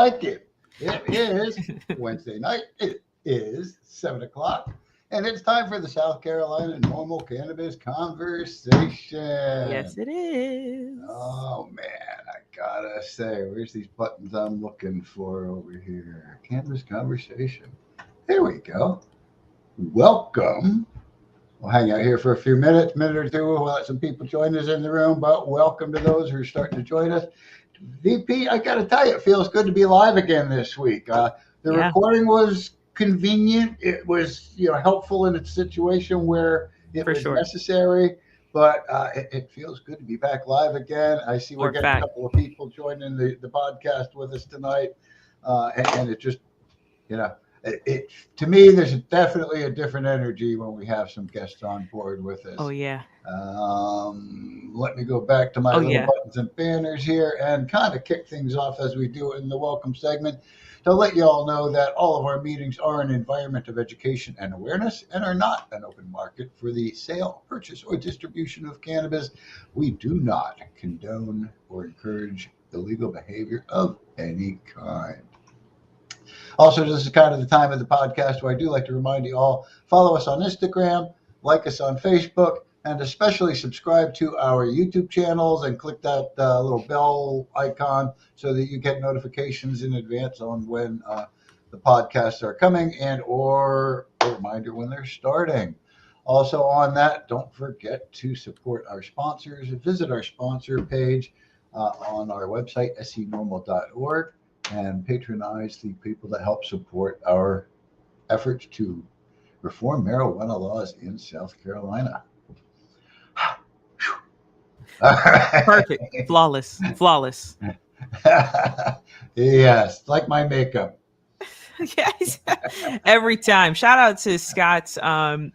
like it. It is Wednesday night. It is 7 o'clock. And it's time for the South Carolina Normal Cannabis Conversation. Yes, it is. Oh, man. I gotta say, where's these buttons I'm looking for over here? Cannabis Conversation. There we go. Welcome. We'll hang out here for a few minute or two. We'll let some people join us in the room, but welcome to those who are starting to join us. VP, I got to tell you, it feels good to be live again this week. The recording was convenient. It was, helpful in a situation where it was necessary. But it feels good to be back live again. I see we're getting a couple of people joining the podcast with us tonight, and it just, It to me, there's definitely a different energy when we have some guests on board with us. Oh yeah. Let me go back to my little buttons and banners here and kind of kick things off as we do in the welcome segment to let you all know that all of our meetings are an environment of education and awareness and are not an open market for the sale, purchase, or distribution of cannabis. We do not condone or encourage illegal behavior of any kind. Also, this is kind of the time of the podcast where I do like to remind you all, follow us on Instagram, like us on Facebook, and especially subscribe to our YouTube channels and click that little bell icon so that you get notifications in advance on when the podcasts are coming or a reminder when they're starting. Also on that, don't forget to support our sponsors and visit our sponsor page on our website, senormal.org. and patronize the people that help support our efforts to reform marijuana laws in South Carolina. Perfect. Flawless. Yes, like my makeup. Yes. Every time. Shout out to Scott's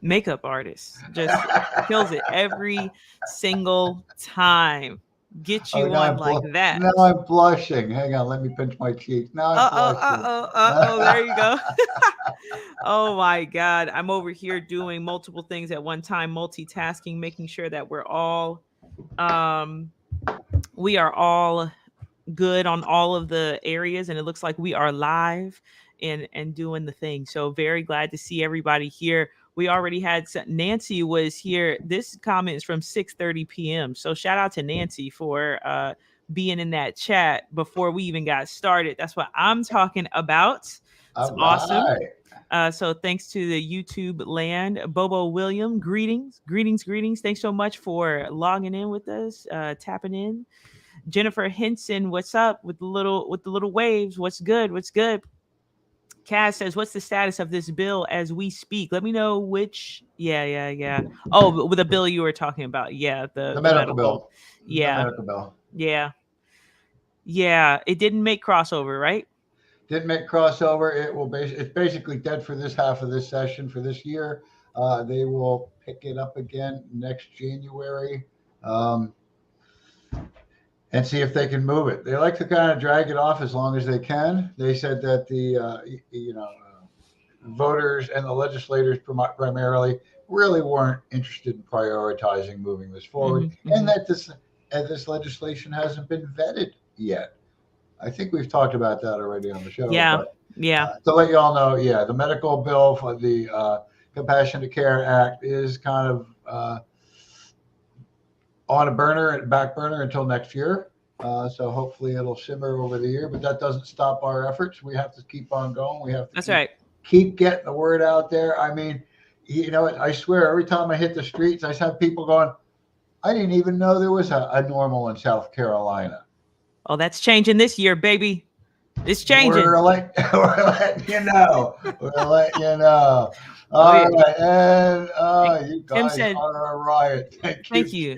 makeup artist. Just kills it every single time. Get you one like that. Now I'm blushing. Hang on, let me pinch my cheeks. Now I'm blushing. There you go. Oh my God. I'm over here doing multiple things at one time, multitasking, making sure that we are all good on all of the areas, and it looks like we are live and doing the thing. So very glad to see everybody here. We already had Nancy was here. This comment is from 6:30 p.m. So shout out to Nancy for being in that chat before we even got started. That's what I'm talking about. It's awesome. So thanks to the YouTube land. Bobo William, greetings. Thanks so much for logging in with us, tapping in. Jennifer Henson, what's up with the little waves? What's good? Kaz says, what's the status of this bill as we speak? Let me know which. Yeah. Oh, with the bill you were talking about. Yeah, the medical bill. Yeah. The medical bill. Yeah. It didn't make crossover, right? Didn't make crossover. It's basically dead for this half of this session for this year. They will pick it up again next January. And see if they can move it. They like to kind of drag it off as long as they can. They said that the voters and the legislators primarily really weren't interested in prioritizing moving this forward, and that this legislation hasn't been vetted yet. I think we've talked about that already on the show. Yeah. To let you all know, the medical bill for the Compassionate Care Act is kind of on a back burner until next year. So hopefully it'll simmer over the year, but that doesn't stop our efforts. We have to keep on going. We have to keep getting the word out there. I mean, I swear every time I hit the streets, I have people going, I didn't even know there was a normal in South Carolina. Oh, that's changing this year, baby. It's changing. We're letting you know. All right. And you guys are a riot. Thank you.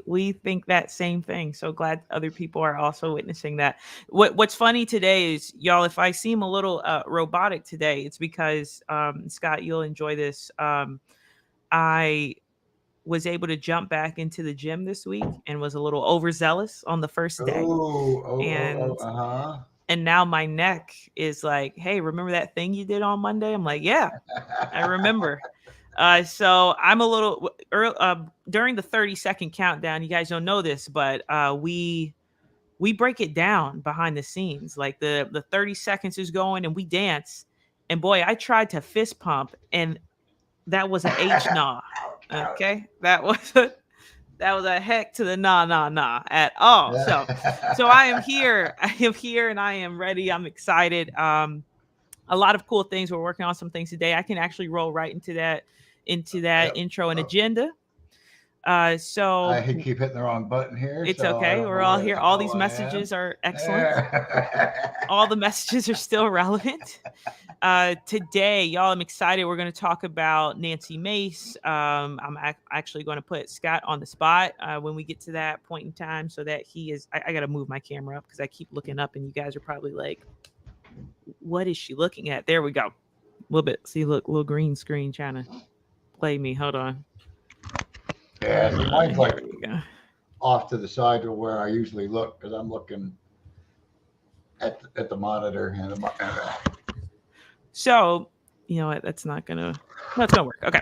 We think that same thing. So glad other people are also witnessing that. What's funny today is, y'all, if I seem a little robotic today, it's because Scott, you'll enjoy this. I was able to jump back into the gym this week and was a little overzealous on the first day. And now my neck is like, hey, remember that thing you did on Monday? I'm like, yeah, I remember. So I'm a little early, during the 30-second countdown. You guys don't know this, but we we break it down behind the scenes. Like the 30 seconds is going and we dance. And boy, I tried to fist pump and that was a H nah. Okay. That was a heck to the nah at all. So I am here. I am here and I am ready. I'm excited. A lot of cool things. We're working on some things today. I can actually roll right into that Yep. intro and agenda. So I keep hitting the wrong button here, it's so I okay. don't We're know all where here. the All hell these I am. messages are excellent. There. All the messages are still relevant. Today, y'all, I'm excited. We're going to talk about Nancy Mace. I'm actually going to put Scott on the spot when we get to that point in time so that he is. I got to move my camera up because I keep looking up and you guys are probably like, what is she looking at? There we go. A little bit. See, look, little green screen trying to play me. Hold on. Yeah, see, mine's like Here we go. off to the side of where I usually look because I'm looking at the monitor and So, you know what? That's not gonna work. Okay.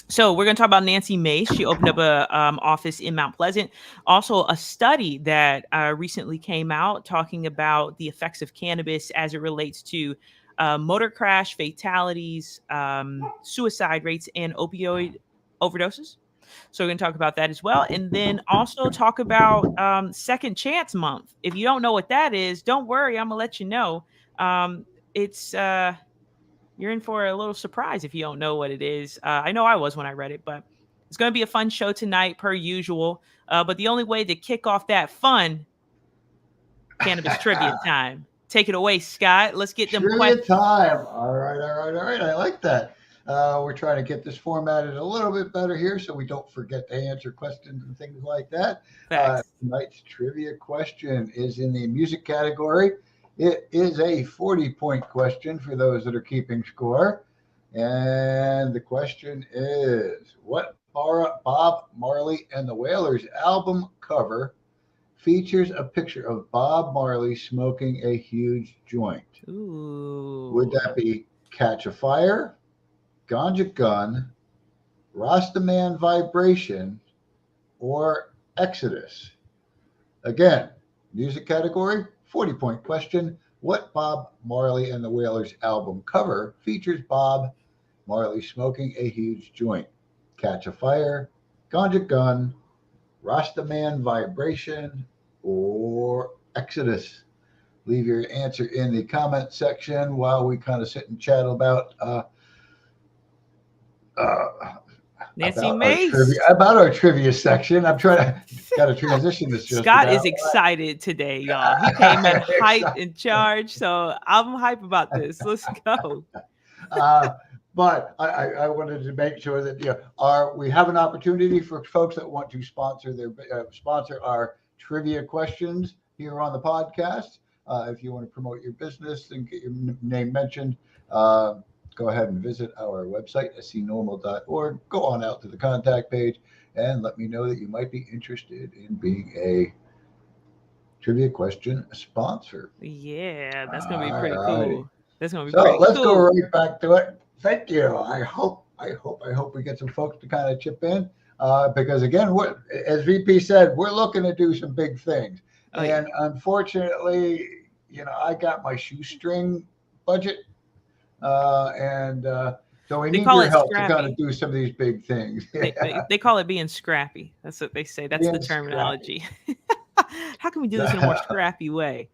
So we're going to talk about Nancy Mace. She opened up a office in Mount Pleasant. Also, a study that recently came out talking about the effects of cannabis as it relates to motor crash, fatalities, suicide rates, and opioid overdoses. So we're going to talk about that as well. And then also talk about Second Chance Month. If you don't know what that is, don't worry. I'm going to let you know. It's you're in for a little surprise if you don't know what it is. I know I was when I read it, but it's going to be a fun show tonight, per usual. But the only way to kick off that fun, cannabis trivia time. Take it away, Scott. Let's get them trivia questions. time. All right. I like that. We're trying to get this formatted a little bit better here so we don't forget to answer questions and things like that. Facts. Tonight's trivia question is in the music category. It is a 40-point question for those that are keeping score. And the question is what Bob Marley and the Wailers album cover features a picture of Bob Marley smoking a huge joint? Would Ooh. that be Catch a Fire, Ganja Gun, Rastaman Vibration, or Exodus? Again, music category, 40-point question. What Bob Marley and the Wailers album cover features Bob Marley smoking a huge joint? Catch a Fire, Ganja Gun, Rastaman Vibration, or Exodus? Leave your answer in the comment section while we kind of sit and chat uh, Nancy Mace. about our trivia section. I'm trying to got to transition this just Scott about. is excited today, y'all. He came in hype in charge, so I'm hype about this. Let's go. But I wanted to make sure that we have an opportunity for folks that want to sponsor our trivia questions here on the podcast. If you want to promote your business and get your name mentioned, go ahead and visit our website, scnormal.org. Go on out to the contact page and let me know that you might be interested in being a trivia question sponsor. Yeah, that's gonna be All pretty righty. cool. That's gonna be So pretty let's go cool. right back to it. Thank you. I hope we get some folks to kind of chip in because again, as VP said, we're looking to do some big things, Oh yeah. and unfortunately, I got my shoestring budget, and so we They need call your it help to kind of scrappy. do some of these big things. They call it being scrappy. That's what they say. That's the Being scrappy. terminology. How can we do this in a more scrappy way?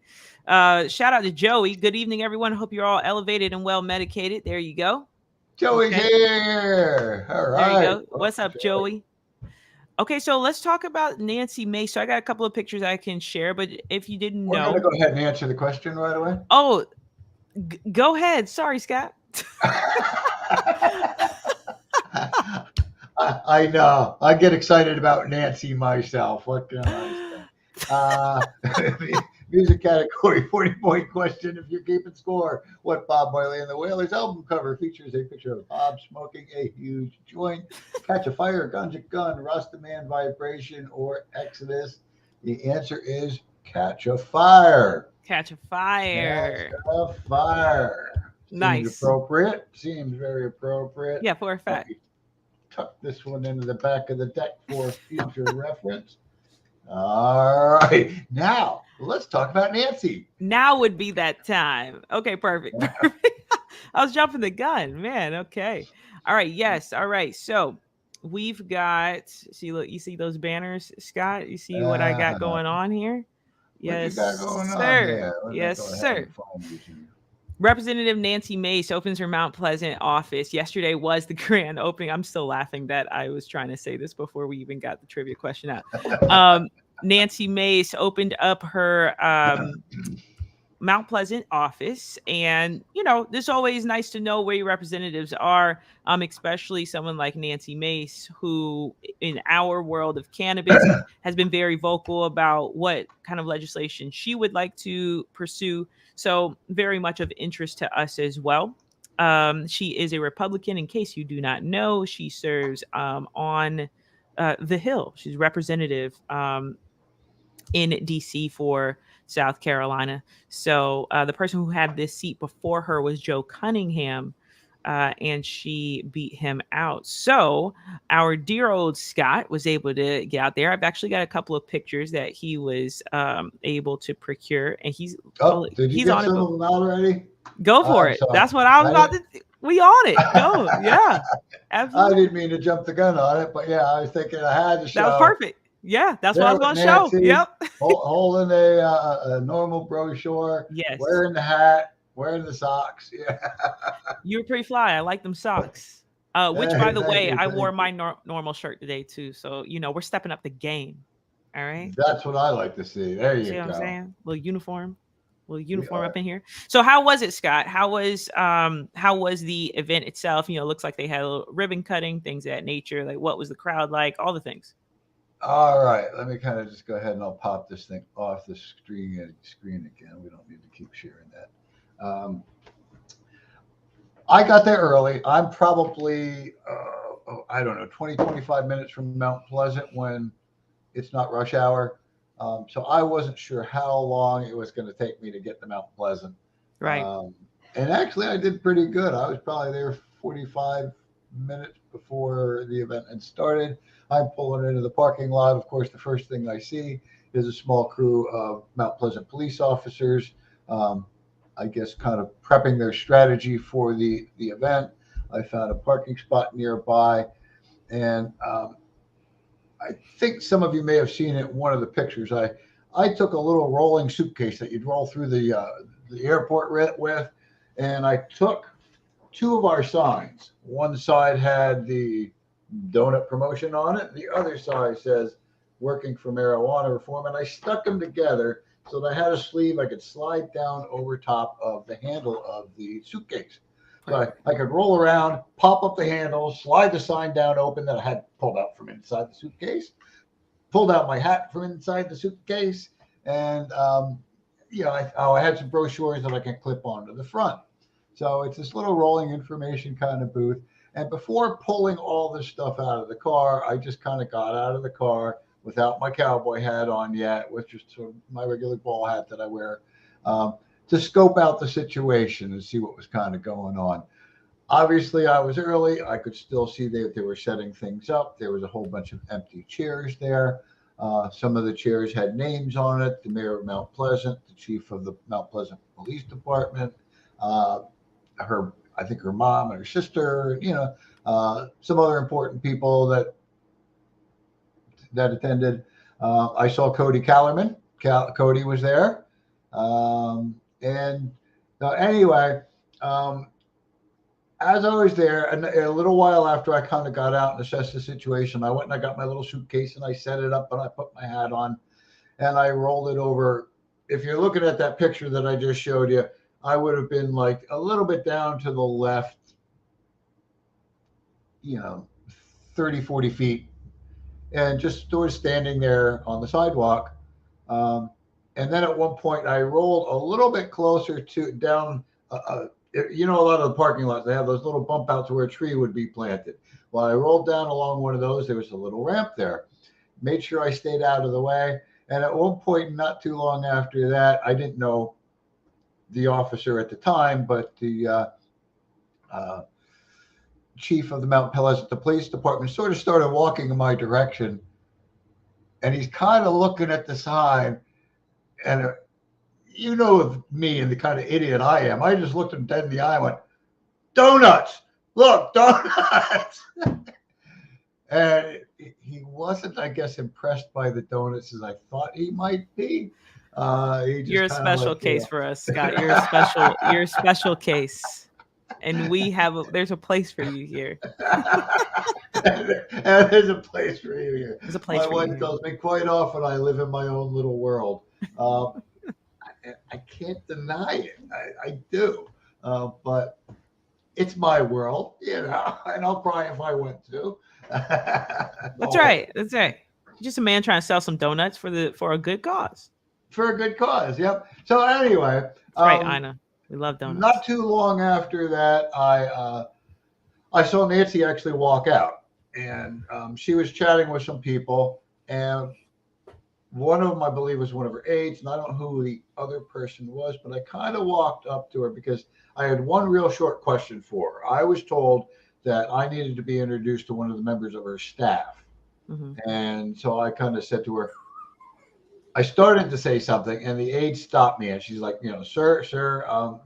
Shout out to Joey. Good evening, everyone. Hope you're all elevated and well medicated. There you go. Joey's Okay. here. All There you right. go. What's up, Joey? Okay, so let's talk about Nancy Mace. So I got a couple of pictures I can share, but if you didn't We're going to know, go ahead and answer the question right away. oh, go ahead. Sorry, Scott. I know. I get excited about Nancy myself. What can I say? Music category, 40-point question. If you're keeping score, what Bob Marley and the Wailers album cover features a picture of Bob smoking a huge joint? Catch a Fire, Ganja Gun, Rastaman Vibration, or Exodus? The answer is Catch a Fire. Catch a Catch fire. a Fire. Seems Nice. appropriate. Seems very appropriate. Yeah, for a Let fact. me tuck this one into the back of the deck for future reference. All right. Now, let's talk about Nancy. Now would be that time. Okay, perfect. Perfect. I was jumping the gun, man. Okay. All right. Yes. All right. So we've got, see, look, you see those banners, Scott? You see what I got Uh, going on here? what you Yes, got going on sir. here? Let me Yes, go ahead and sir. find these here. Representative Nancy Mace opens her Mount Pleasant office. Yesterday was the grand opening. I'm still laughing that I was trying to say this before we even got the trivia question out. Nancy Mace opened up her Mount Pleasant office. And, you know, it's always nice to know where your representatives are, especially someone like Nancy Mace, who in our world of cannabis has been very vocal about what kind of legislation she would like to pursue. So, very much of interest to us as well. She is a Republican, in case you do not know. She serves on the Hill. She's representative in DC for South Carolina. So the person who had this seat before her was Joe Cunningham, and she beat him out. So our dear old Scott was able to get out there. I've actually got a couple of pictures that he was able to procure, and Did you he's get on it. some of them out already? Go for I'm it. sorry. That's what I was about to. We on it. Go. Yeah. I Absolutely. didn't mean to jump the gun on it, but yeah, I was thinking I had to That was show. perfect. Yeah, that's what I There was with going to show. Nancy, Yep. holding a normal brochure, Yes. wearing the hat, wearing the socks. Yeah. You were pretty fly. I like them socks. Which, by Hey, the thank way, you, I wore thank you. my normal shirt today too. So you know we're stepping up the game. All right. That's what I like to see. There See you what I'm go. saying? Little We uniform are. up in here. So how was it, Scott? How was the event itself? You know, it looks like they had a little ribbon cutting, things of that nature. Like what was the crowd like? All the things. All right. Let me kind of just go ahead and I'll pop this thing off the screen again. We don't need to keep sharing that. I got there early. I'm probably, I don't know, 20, 25 minutes from Mount Pleasant when it's not rush hour. So I wasn't sure how long it was going to take me to get to Mount Pleasant. Right. Um, and actually, I did pretty good. I was probably there 45 minutes before the event had started. I'm pulling into the parking lot. Of course, the first thing I see is a small crew of Mount Pleasant police officers. Um, I guess kind of prepping their strategy for the event. I found a parking spot nearby, and I think some of you may have seen it in one of the pictures. I took a little rolling suitcase that you'd roll through the airport with, and I took two of our signs. One side had the donut promotion on it. The other side says working for marijuana reform, and I stuck them together so that I had a sleeve I could slide down over top of the handle of the suitcase. So I could roll around, pop up the handle, slide the sign down open that I had pulled out from inside the suitcase, pulled out my hat from inside the suitcase, and I had some brochures that I can clip onto the front. So it's this little rolling information kind of booth. And before pulling all this stuff out of the car, I just kind of got out of the car without my cowboy hat on yet, with just sort of my regular ball hat that I wear, um, to scope out the situation and see what was kind of going on. Obviously, I was early. I could still see that they were setting things up. There was a whole bunch of empty chairs there. Some of the chairs had names on it: the mayor of Mount Pleasant, the chief of the Mount Pleasant Police Department, uh, I think her mom and her sister, some other important people that attended. I saw Cody Callerman. Cody was there. And anyway, um, as I was there, and a little while after I kind of got out and assessed the situation, I went and I got my little suitcase and I set it up and I put my hat on and I rolled it over. If you're looking at that picture that I just showed you, I would have been like a little bit down to the left, you know, 30, 40 feet, and just sort of standing there on the sidewalk. Um, and then at one point, I rolled a little bit closer to down. A lot of the parking lots, they have those little bump outs where a tree would be planted. Well, I rolled down along one of those. There was a little ramp there. Made sure I stayed out of the way. And at one point, not too long after that, I didn't know the officer at the time, but the uh, chief of the Mount Pleasant, the police department, sort of started walking in my direction. And he's kind of looking at the sign. and you know me and the kind of idiot I am. I just looked him dead in the eye and went, "Donuts! Look, donuts!" And he wasn't, I guess, impressed by the donuts as I thought he might be. He You're just a kind of special like, case for us, Scott. You're a special. You're a special case, and there's a place for you here. and there's a place for you here. There's a place My for you wife here. tells me quite often I live in my own little world. Uh, I can't deny it. I do. But it's my world, and I'll cry if I want to. That's right. That's right. Just a man trying to sell some donuts for a good cause. For a good cause. Yep. So anyway, That's right, Ina. We love not donuts. too long after that, I saw Nancy actually walk out, and she was chatting with some people, and one of them, I believe, was one of her aides, and I don't know who the other person was, but I kind of walked up to her because I had one real short question for her. I was told that I needed to be introduced to one of the members of her staff. Mm-hmm. And so I kind of said to her, I started to say something, and the aide stopped me, and she's like, sir,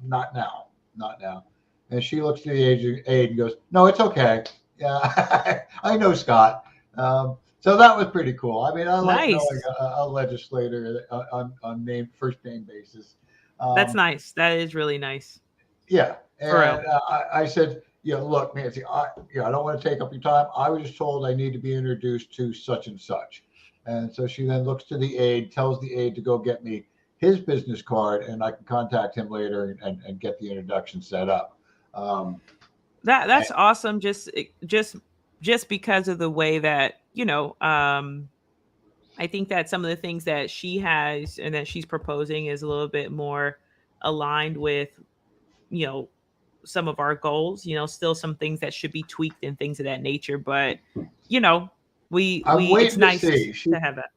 not now, not now. And she looks to the aide and goes, no, it's okay. Yeah, I know Scott. So that was pretty cool. I mean, I like knowing Nice. a legislator on first name basis. That's Um, nice. That is really nice. yeah, For real. and I said, look, Nancy, I don't want to take up your time. I was just told I need to be introduced to such and such. And so she then looks to the aide, tells the aide to go get me his business card, and I can contact him later and get the introduction set up. Um, That's awesome. Just because of the way that I think that some of the things that she has and that she's proposing is a little bit more aligned with you know some of our goals. Still some things that should be tweaked and things of that nature, but you know I'm we it's waiting to nice see. to have that.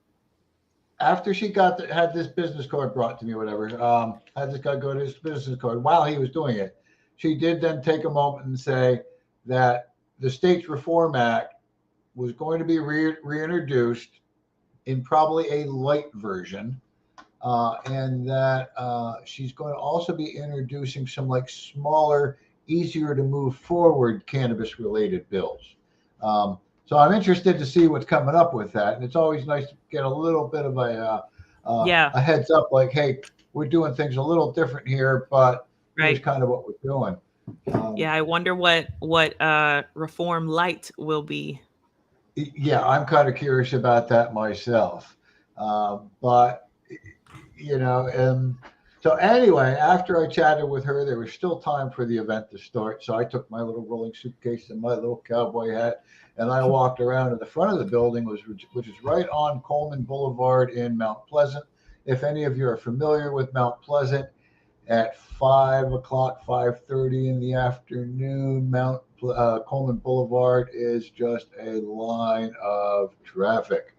After she had this business card brought to me, or whatever, had this guy go to his business card while he was doing it. She did then take a moment and say that the States Reform Act was going to be reintroduced in probably a light version, and that she's going to also be introducing some like smaller, easier to move forward cannabis related bills. So I'm interested to see what's coming up with that, and it's always nice to get a little bit of Yeah, a heads up, like, hey, we're doing things a little different here, but here's right. kind of what we're doing. Um, Yeah, I wonder what reform light will be. yeah, I'm kind of curious about that myself. But so anyway, after I chatted with her, there was still time for the event to start. So I took my little rolling suitcase and my little cowboy hat, and I walked around to the front of the building, which is right on Coleman Boulevard in Mount Pleasant. If any of you are familiar with Mount Pleasant, at 5 o'clock, 5:30 in the afternoon, Coleman Boulevard is just a line of traffic.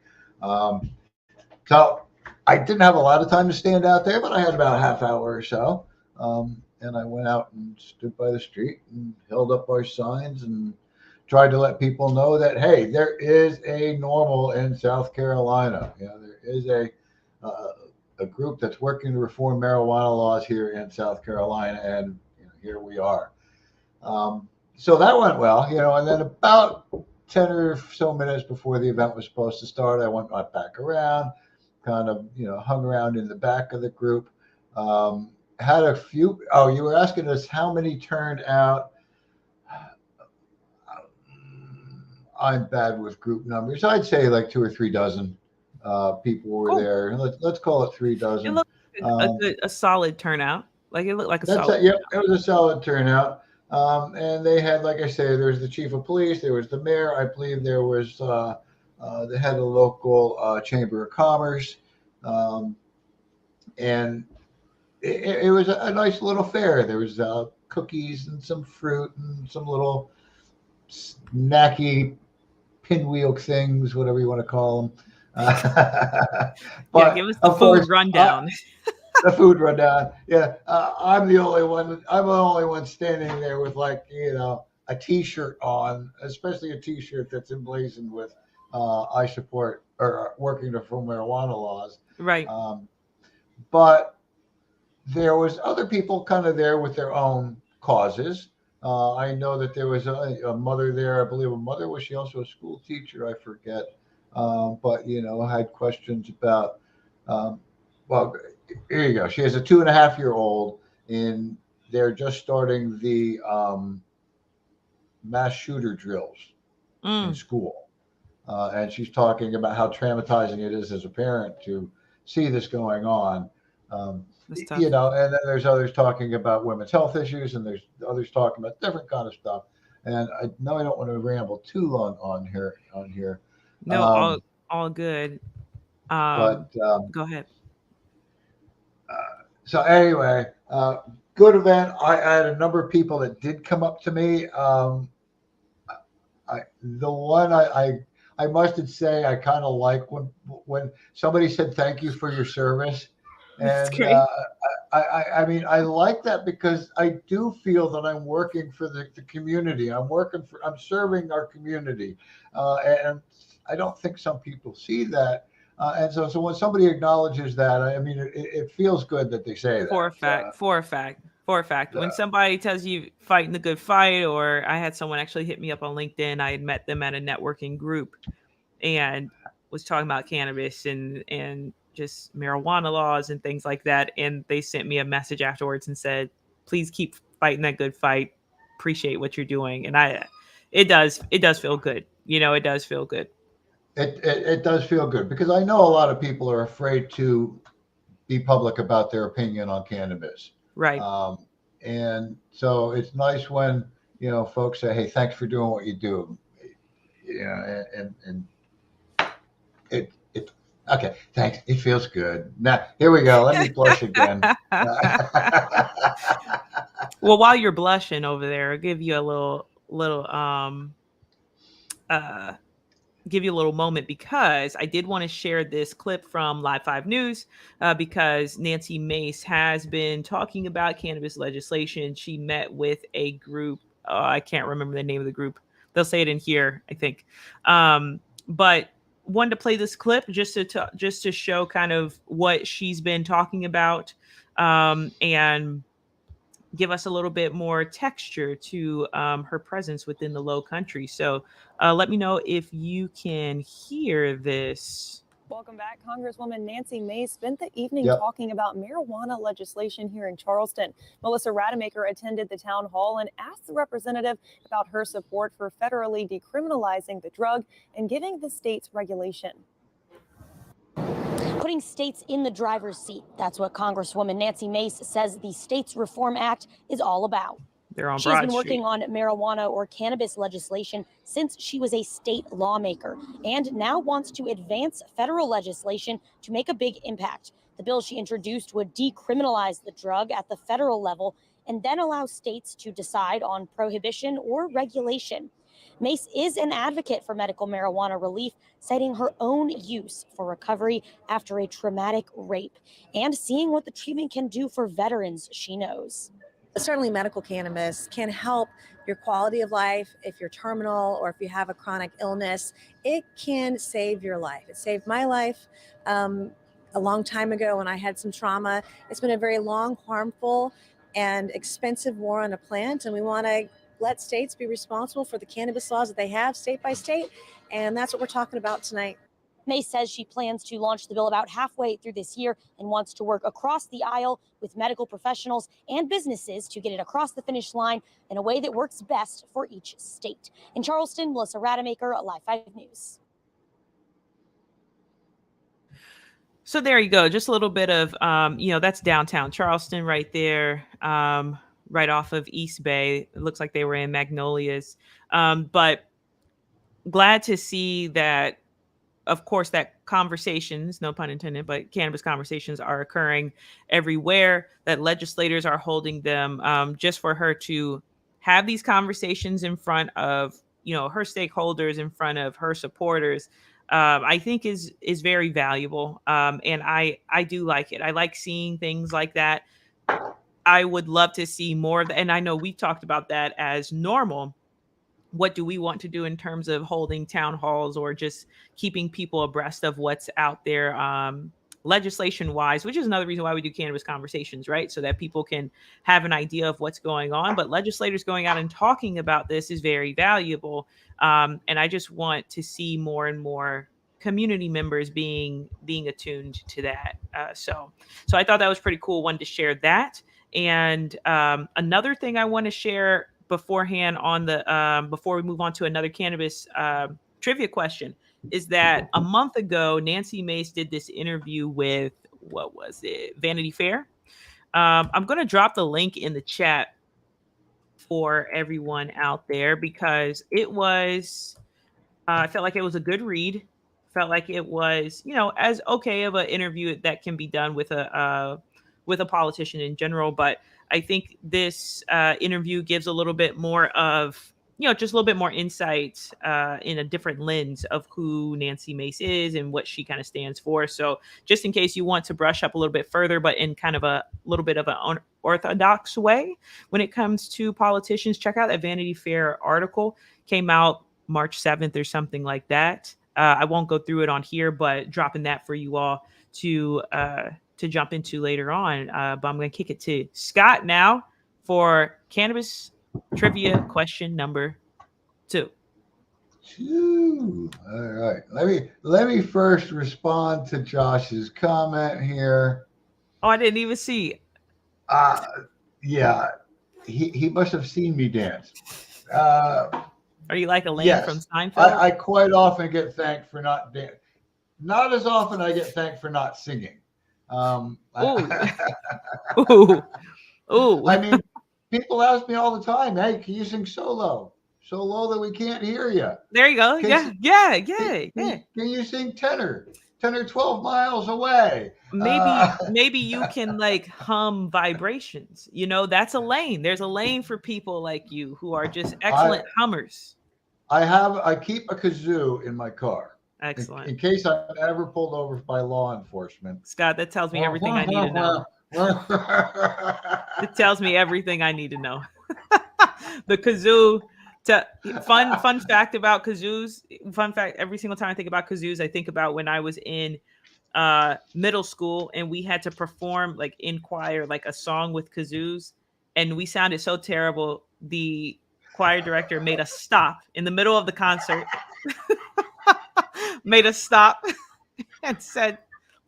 So I didn't have a lot of time to stand out there, but I had about a half hour or so. And I went out and stood by the street and held up our signs and tried to let people know that, hey, there is a normal in South Carolina. There is a group that's working to reform marijuana laws here in South Carolina, and here we are. So that went well, and then about 10 or so minutes before the event was supposed to start, I went back around, kind of, hung around in the back of the group. Had a few. Oh, you were asking us how many turned out. I'm bad with group numbers. I'd say like 2 or 3 dozen people were Cool. there. Let's call it 3 It dozen. looked like a solid turnout. Like it looked like a That's solid it. Yep, turnout. it was a solid turnout. And they had, like I say, there was the chief of police, there was the mayor, I believe there was the head of the local chamber of commerce, and it was a nice little fair. There was cookies and some fruit and some little snacky pinwheel things, whatever you want to call them. Yeah, give But us the of food course, rundown. the food rundown. Yeah, I'm the only one. I'm the only one standing there with a T-shirt on, especially a T-shirt that's emblazoned with "I support" or "working to reform marijuana laws." Right. Um, but there was other people kind of there with their own causes. I know that there was a mother there. I believe a mother, was she also a school teacher? I forget. But had questions about. Um, well, here you go. She has a 2.5-year old, and they're just starting the mass shooter drills in Mm, school, and she's talking about how traumatizing it is as a parent to see this going on. Um, that's tough. and then there's others talking about women's health issues, and there's others talking about different kind of stuff. And I know I don't want to ramble too long on here, No, um, all good. but Go ahead. so anyway, good event. I had a number of people that did come up to me. The one I must say I kind of like when somebody said thank you for your service, That's and great. I mean I like that because I do feel that I'm working for the community. I'm serving our community, and I don't think some people see that. And so when somebody acknowledges that, I mean, it feels good that they say For a that. fact, for a fact, for a fact. When somebody tells you fighting the good fight, or I had someone actually hit me up on LinkedIn. I had met them at a networking group and was talking about cannabis and just marijuana laws and things like that. And they sent me a message afterwards and said, "Please keep fighting that good fight. Appreciate what you're doing." And it does feel good. It does feel good. It does feel good because I know a lot of people are afraid to be public about their opinion on cannabis. Right. Um, and so it's nice when, folks say, hey, thanks for doing what you do. And it, okay, thanks. It feels good. Now, here we go. Let me blush again. Well, while you're blushing over there, I'll give you a little uh give you a little moment because I did want to share this clip from Live 5 News because Nancy Mace has been talking about cannabis legislation. She met with a group. I can't remember the name of the group. They'll say it in here, I think. But wanted to play this clip just to show kind of what she's been talking about, and give us a little bit more texture to her presence within the low country. So let me know if you can hear this. Welcome back. Congresswoman Nancy Mace spent the evening Yep. talking about marijuana legislation here in Charleston. Melissa Rademacher attended the town hall and asked the representative about her support for federally decriminalizing the drug and giving the state's regulation. Putting states in the driver's seat. That's what Congresswoman Nancy Mace says the States Reform Act is all about. They're on She's Broad been working Street. on marijuana or cannabis legislation since she was a state lawmaker and now wants to advance federal legislation to make a big impact. The bill she introduced would decriminalize the drug at the federal level and then allow states to decide on prohibition or regulation. Mace is an advocate for medical marijuana relief, citing her own use for recovery after a traumatic rape and seeing what the treatment can do for veterans she knows. Certainly medical cannabis can help your quality of life. If you're terminal or if you have a chronic illness, it can save your life. It saved my life a long time ago when I had some trauma. It's been a very long, harmful, and expensive war on a plant, and we want to let states be responsible for the cannabis laws that they have state by state, and that's what we're talking about tonight. Mace says she plans to launch the bill about halfway through this year and wants to work across the aisle with medical professionals and businesses to get it across the finish line in a way that works best for each state. In Charleston, Melissa Rademacher, Live 5 News. So there you go. Just a little bit of, that's downtown Charleston right there, right off of East Bay. It looks like they were in Magnolias. But glad to see that, of course, that conversations, no pun intended, but cannabis conversations are occurring everywhere, that legislators are holding them, just for her to have these conversations in front of, her stakeholders, in front of her supporters. I think is very valuable. And I do like it. I like seeing things like that. I would love to see more of that. And I know we've talked about that as normal. What do we want to do in terms of holding town halls or just keeping people abreast of what's out there, legislation wise, which is another reason why we do cannabis conversations, right? So that people can have an idea of what's going on. But legislators going out and talking about this is very valuable. And I just want to see more and more community members being attuned to that. So I thought that was pretty cool. Wanted to share that. And another thing I want to share beforehand on the before we move on to another cannabis trivia question is that a month ago, Nancy Mace did this interview with, what was it, Vanity Fair. I'm going to drop the link in the chat for everyone out there because it was, I felt like it was a good read. Felt like it was, as okay of an interview that can be done with a politician in general. But I think this interview gives a little bit more of, just a little bit more insight in a different lens of who Nancy Mace is and what she kind of stands for. So just in case you want to brush up a little bit further, but in kind of a little bit of an orthodox way when it comes to politicians, check out that Vanity Fair article. Came out March 7th or something like that. I won't go through it on here, but dropping that for you all to jump into later on. But I'm going to kick it to Scott now for cannabis trivia question number 2. All right. Let me first respond to Josh's comment here. Oh, I didn't even see. Yeah, he must have seen me dance. Are you like Elaine yes, from Seinfeld? I quite often get thanked for not dancing. Not as often I get thanked for not singing. Ooh. Ooh. I mean, people ask me all the time, hey, can you sing solo? So low that we can't hear you. There you go. Can you sing tenor? 12 miles away. Maybe you can like hum vibrations. That's a lane. There's a lane for people like you who are just excellent hummers. I keep a kazoo in my car. Excellent. In case I'm ever pulled over by law enforcement. Scott, that tells me everything I need to know. It tells me everything I need to know. The kazoo. Fun fact about kazoos. Fun fact: every single time I think about kazoos, I think about when I was in middle school and we had to perform like in choir like a song with kazoos, and we sounded so terrible. The choir director made us stop in the middle of the concert. Made us stop and said,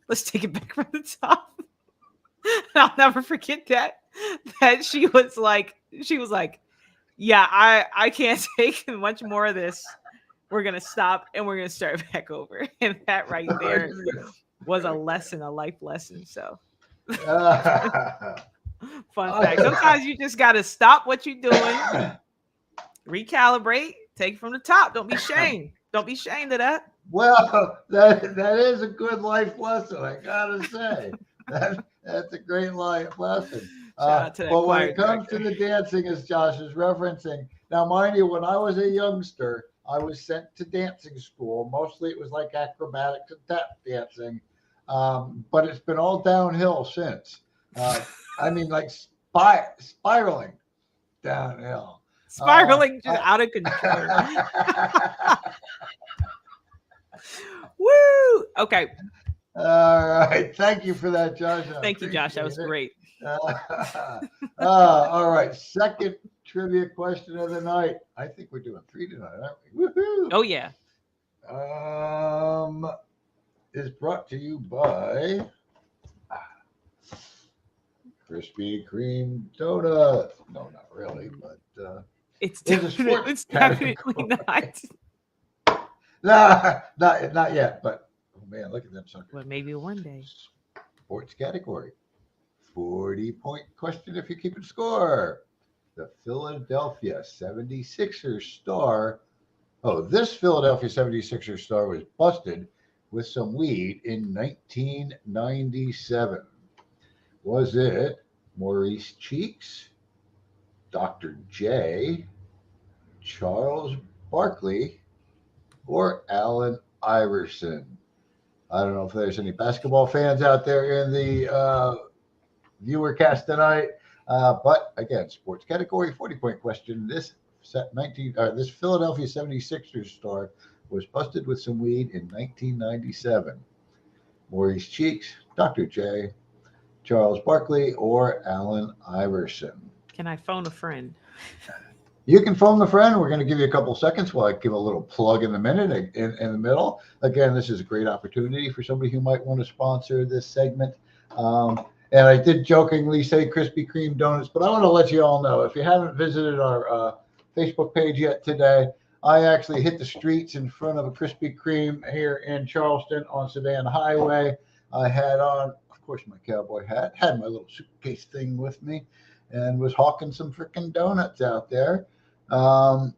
"Let's take it back from the top." And I'll never forget that she was like, yeah, I can't take much more of this. We're going to stop and we're going to start back over. And that right there was a life lesson. So fun fact. Sometimes you just got to stop what you're doing, recalibrate, take it from the top. Don't be ashamed. Don't be ashamed of that. Well, that is a good life lesson, I gotta say. That's a great life lesson. But when it comes to the dancing, as Josh is referencing, now mind you, when I was a youngster, I was sent to dancing school. Mostly it was like acrobatics and tap dancing, but it's been all downhill since. I mean, like spiraling downhill. Spiraling just out of control. Woo! Okay. All right. Thank you for that, Josh. Thank you, Josh. That was great. All right. Second trivia question of the night. I think we're doing 3 tonight, aren't we? Woohoo! Oh, yeah. Is brought to you by Krispy Kreme Donut. No, not really, but it's definitely not. Nah, not yet, but oh man, look at them suckers. Well, maybe one day. Sports category. 40-point question if you keep it score. The Philadelphia 76ers star. Oh, this Philadelphia 76ers star was busted with some weed in 1997. Was it Maurice Cheeks, Dr. J, Charles Barkley, or Allen Iverson? I don't know if there's any basketball fans out there in the viewer cast tonight, but again, sports category, 40-point question. This Philadelphia 76ers star was busted with some weed in 1997. Maurice Cheeks, Dr. J, Charles Barkley, or Alan Iverson. Can I phone a friend? You can phone the friend. We're going to give you a couple seconds while I give a little plug in the minute in the middle. Again, this is a great opportunity for somebody who might want to sponsor this segment. And I did jokingly say Krispy Kreme donuts, but I want to let you all know, if you haven't visited our Facebook page yet today, I actually hit the streets in front of a Krispy Kreme here in Charleston on Savannah Highway. I had on, of course, my cowboy hat, had my little suitcase thing with me, and was hawking some freaking donuts out there. I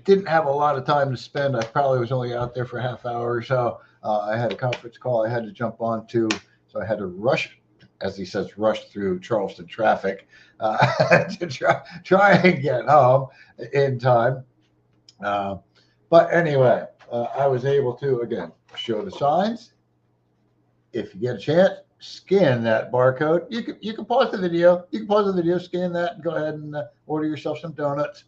didn't have a lot of time to spend. I probably was only out there for a half hour or so. I had a conference call I had to jump on to, so I had to rush, as he says, rush through Charleston traffic to try and get home in time. But anyway, I was able to, again, show the signs. If you get a chance, scan that barcode. You can pause the video. You can pause the video, scan that, and go ahead and order yourself some donuts.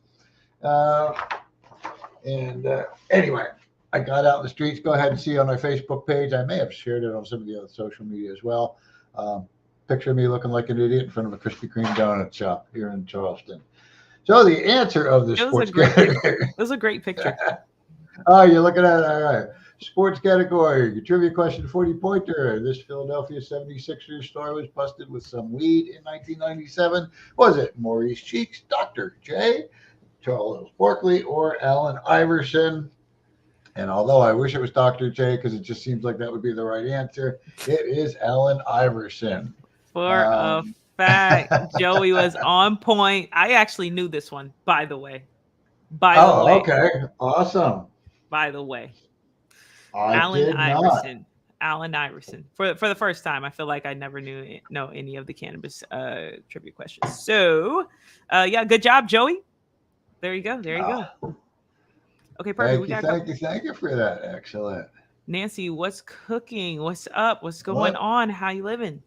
Anyway, I got out in the streets. Go ahead and see on our Facebook page. I may have shared it on some of the other social media as well. Picture of me looking like an idiot in front of a Krispy Kreme donut shop here in Charleston. So the answer of the sports category. It was a great picture. Oh, you're looking at it. All right. Sports category. Your trivia question 40-pointer. This Philadelphia 76ers star was busted with some weed in 1997. Was it Maurice Cheeks, Dr. J, Charles Barkley, or Allen Iverson? And although I wish it was Dr. J, because it just seems like that would be the right answer, it is Allen Iverson. For a fact, Joey was on point. I actually knew this one, by the way. Okay. Awesome. By the way. Allen Iverson. Allen Iverson. For the first time, I feel like I never know any of the cannabis trivia questions. So, yeah, good job, Joey. There you go. Okay, perfect. Thank you for that. Excellent. Nancy, what's cooking? What's up? What's going on? How you living?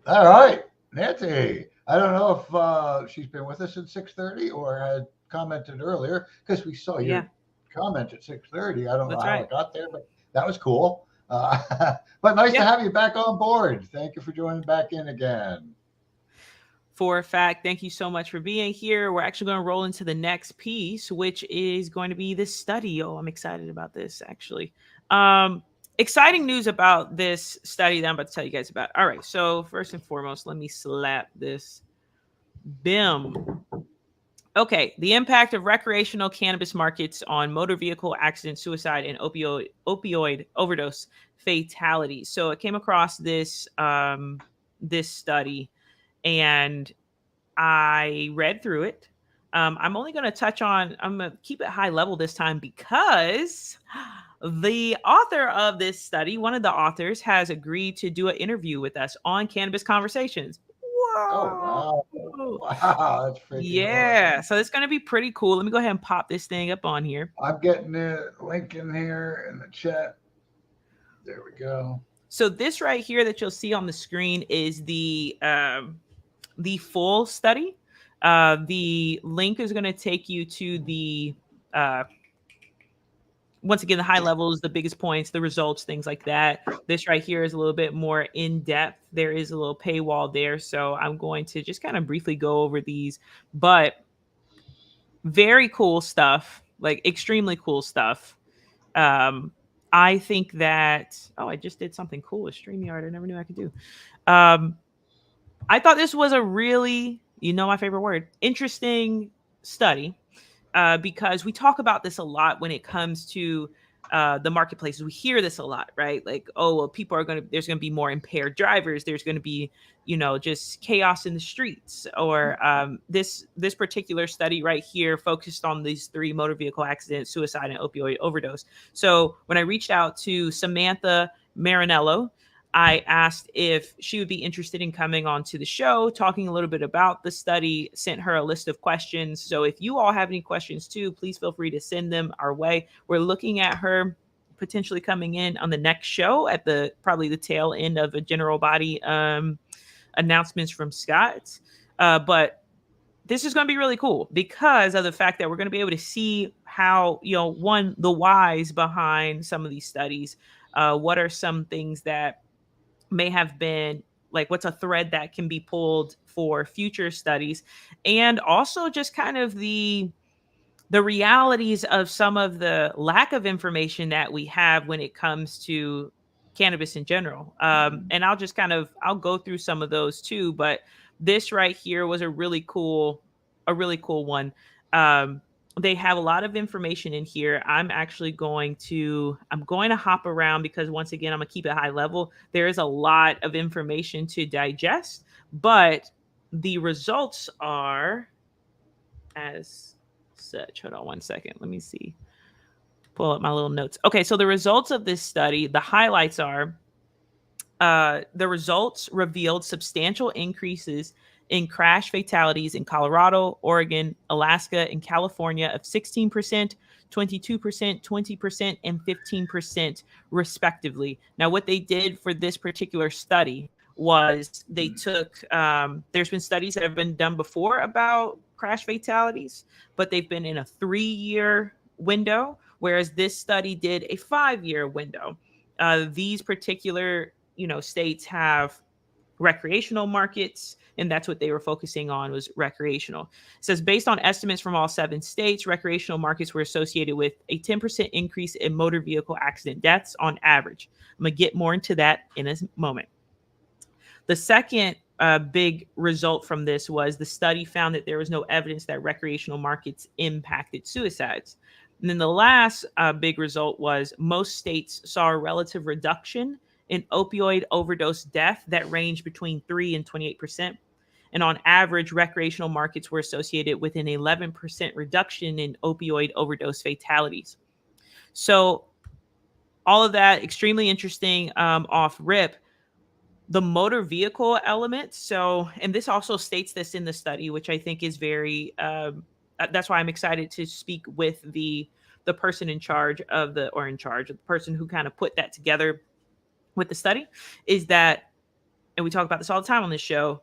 All right, Nancy. I don't know if she's been with us at 6:30 or had commented earlier, because we saw your comment at 6:30. I don't know how it got there, but that was cool. But nice to have you back on board. Thank you for joining back in again. For a fact, thank you so much for being here. We're actually going to roll into the next piece, which is going to be this study. Oh, I'm excited about this, actually. Exciting news about this study that I'm about to tell you guys about. All right, so first and foremost, let me slap this. BIM. Okay, the impact of recreational cannabis markets on motor vehicle accident, suicide, and opioid overdose fatalities. So I came across this this study, and I read through it. I'm only going to touch on, I'm going to keep it high level this time, because the author of this study, one of the authors, has agreed to do an interview with us on Cannabis Conversations. Whoa. Oh, wow. That's pretty awesome. So it's going to be pretty cool. Let me go ahead and pop this thing up on here. I'm getting the link in here in the chat. There we go. So this right here that you'll see on the screen is the full study. The link is going to take you to the, once again, the high levels, the biggest points, the results, things like that. This right here is a little bit more in depth. There is a little paywall there. So I'm going to just kind of briefly go over these, but very cool stuff, like extremely cool stuff. I think that, I just did something cool with StreamYard I never knew I could do. I thought this was a really, my favorite word, interesting study, because we talk about this a lot when it comes to the marketplaces. We hear this a lot, right? Like, people are there's going to be more impaired drivers. There's going to be, just chaos in the streets. Or this particular study right here focused on these 3 motor vehicle accidents, suicide, and opioid overdose. So when I reached out to Samantha Marinello, I asked if she would be interested in coming on to the show, talking a little bit about the study, sent her a list of questions. So if you all have any questions too, please feel free to send them our way. We're looking at her potentially coming in on the next show at probably the tail end of a general body announcements from Scott. But this is going to be really cool because of the fact that we're going to be able to see how, the whys behind some of these studies. What are some things that may have been like, what's a thread that can be pulled for future studies, and also just kind of the realities of some of the lack of information that we have when it comes to cannabis in general. And I'll go through some of those too, but this right here was a really cool one. They have a lot of information in here. I'm going to hop around because once again, I'm gonna keep it high level. There is a lot of information to digest, but the results are as such. Hold on one second. Let me see. Pull up my little notes. Okay, so the results of this study, the highlights are the results revealed substantial increases in crash fatalities in Colorado, Oregon, Alaska, and California of 16%, 22%, 20%, and 15%, respectively. Now, what they did for this particular study was they took, there's been studies that have been done before about crash fatalities, but they've been in a 3-year window, whereas this study did a 5-year window. These particular states have recreational markets, and that's what they were focusing on, was recreational. It says based on estimates from all 7 states, recreational markets were associated with a 10% increase in motor vehicle accident deaths on average. I'm gonna get more into that in a moment. The second big result from this was the study found that there was no evidence that recreational markets impacted suicides. And then the last big result was most states saw a relative reduction in opioid overdose death that ranged between 3 and 28%. And on average, recreational markets were associated with an 11% reduction in opioid overdose fatalities. So all of that extremely interesting off rip. The motor vehicle element. So, and this also states this in the study, which I think is very, that's why I'm excited to speak with the person in charge of the person who kind of put that together with the study, is that, and we talk about this all the time on this show,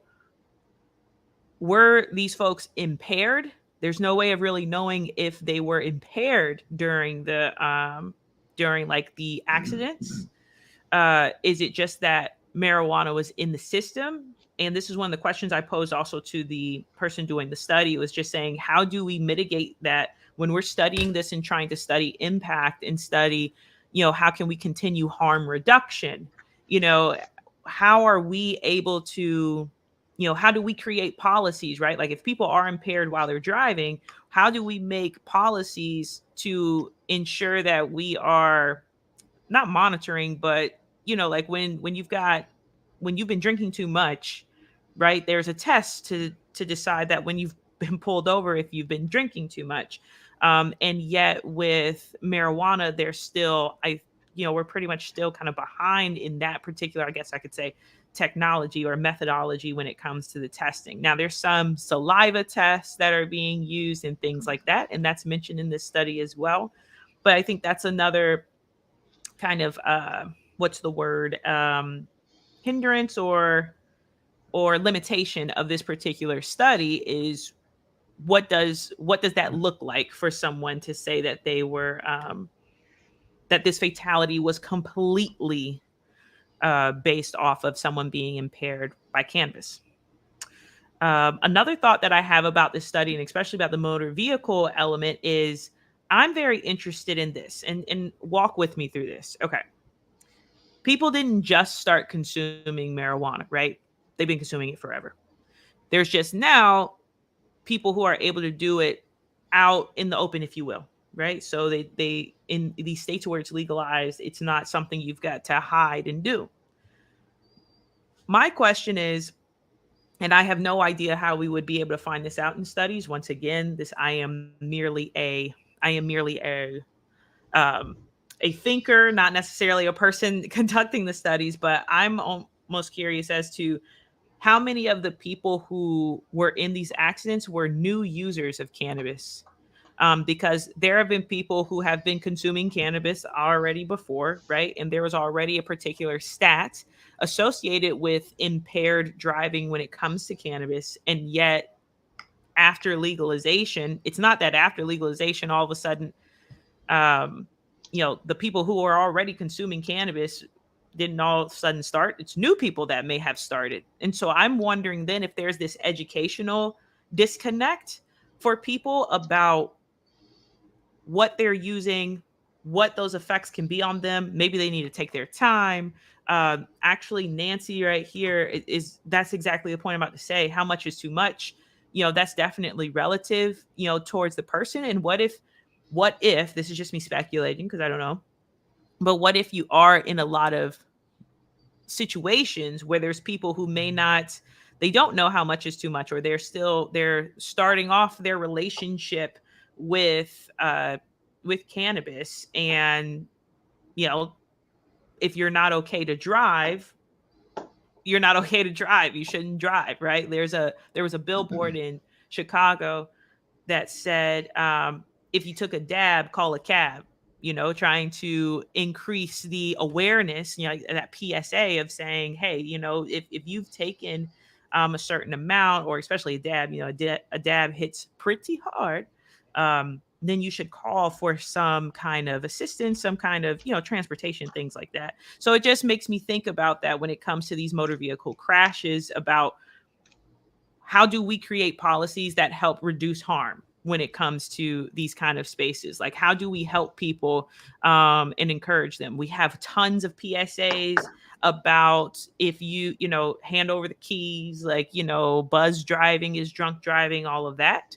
were these folks impaired? There's no way of really knowing if they were impaired during like the accidents. Is it just that marijuana was in the system? And this is one of the questions I posed also to the person doing the study, was just saying, how do we mitigate that when we're studying this and trying to study impact and study, how can we continue harm reduction? How are we able to, how do we create policies, right? Like if people are impaired while they're driving, how do we make policies to ensure that we are not monitoring, but like when you've been drinking too much, right? There's a test to decide that when you've been pulled over, if you've been drinking too much. And yet with marijuana, there's still, we're pretty much still kind of behind in that particular, I guess I could say, technology or methodology when it comes to the testing. Now there's some saliva tests that are being used and things like that, and that's mentioned in this study as well. But I think that's another kind of what's the word, hindrance or limitation of this particular study, is what does that look like for someone to say that they were that this fatality was completely based off of someone being impaired by cannabis. Another thought that I have about this study, and especially about the motor vehicle element, is I'm very interested in this, and walk with me through this. Okay. People didn't just start consuming marijuana, right? They've been consuming it forever. There's just now people who are able to do it out in the open, if you will, right? So they in these states where it's legalized, it's not something you've got to hide and do. My question is, and I have no idea how we would be able to find this out in studies. Once again, I am merely a thinker, not necessarily a person conducting the studies, but I'm almost curious as to how many of the people who were in these accidents were new users of cannabis. Because there have been people who have been consuming cannabis already before, right? And there was already a particular stat associated with impaired driving when it comes to cannabis. And yet, after legalization, it's not that after legalization, all of a sudden, the people who are already consuming cannabis didn't all of a sudden start. It's new people that may have started. And so I'm wondering then if there's this educational disconnect for people about what they're using, what those effects can be on them. Maybe they need to take their time. Actually, Nancy right here is that's exactly the point I'm about to say. How much is too much? That's definitely relative, towards the person. And what if this is just me speculating because I don't know, but what if you are in a lot of situations where there's people who may not, they don't know how much is too much, or they're starting off their relationship with cannabis, and if you're not okay to drive, you're not okay to drive, you shouldn't drive, right? There was a billboard in Chicago that said, if you took a dab, call a cab, trying to increase the awareness, that PSA of saying, hey, if you've taken a certain amount, or especially a dab, a dab hits pretty hard, then you should call for some kind of assistance, some kind of, transportation, things like that. So it just makes me think about that when it comes to these motor vehicle crashes, about how do we create policies that help reduce harm when it comes to these kind of spaces? Like, how do we help people and encourage them? We have tons of PSAs about, if hand over the keys, like, buzz driving is drunk driving, all of that.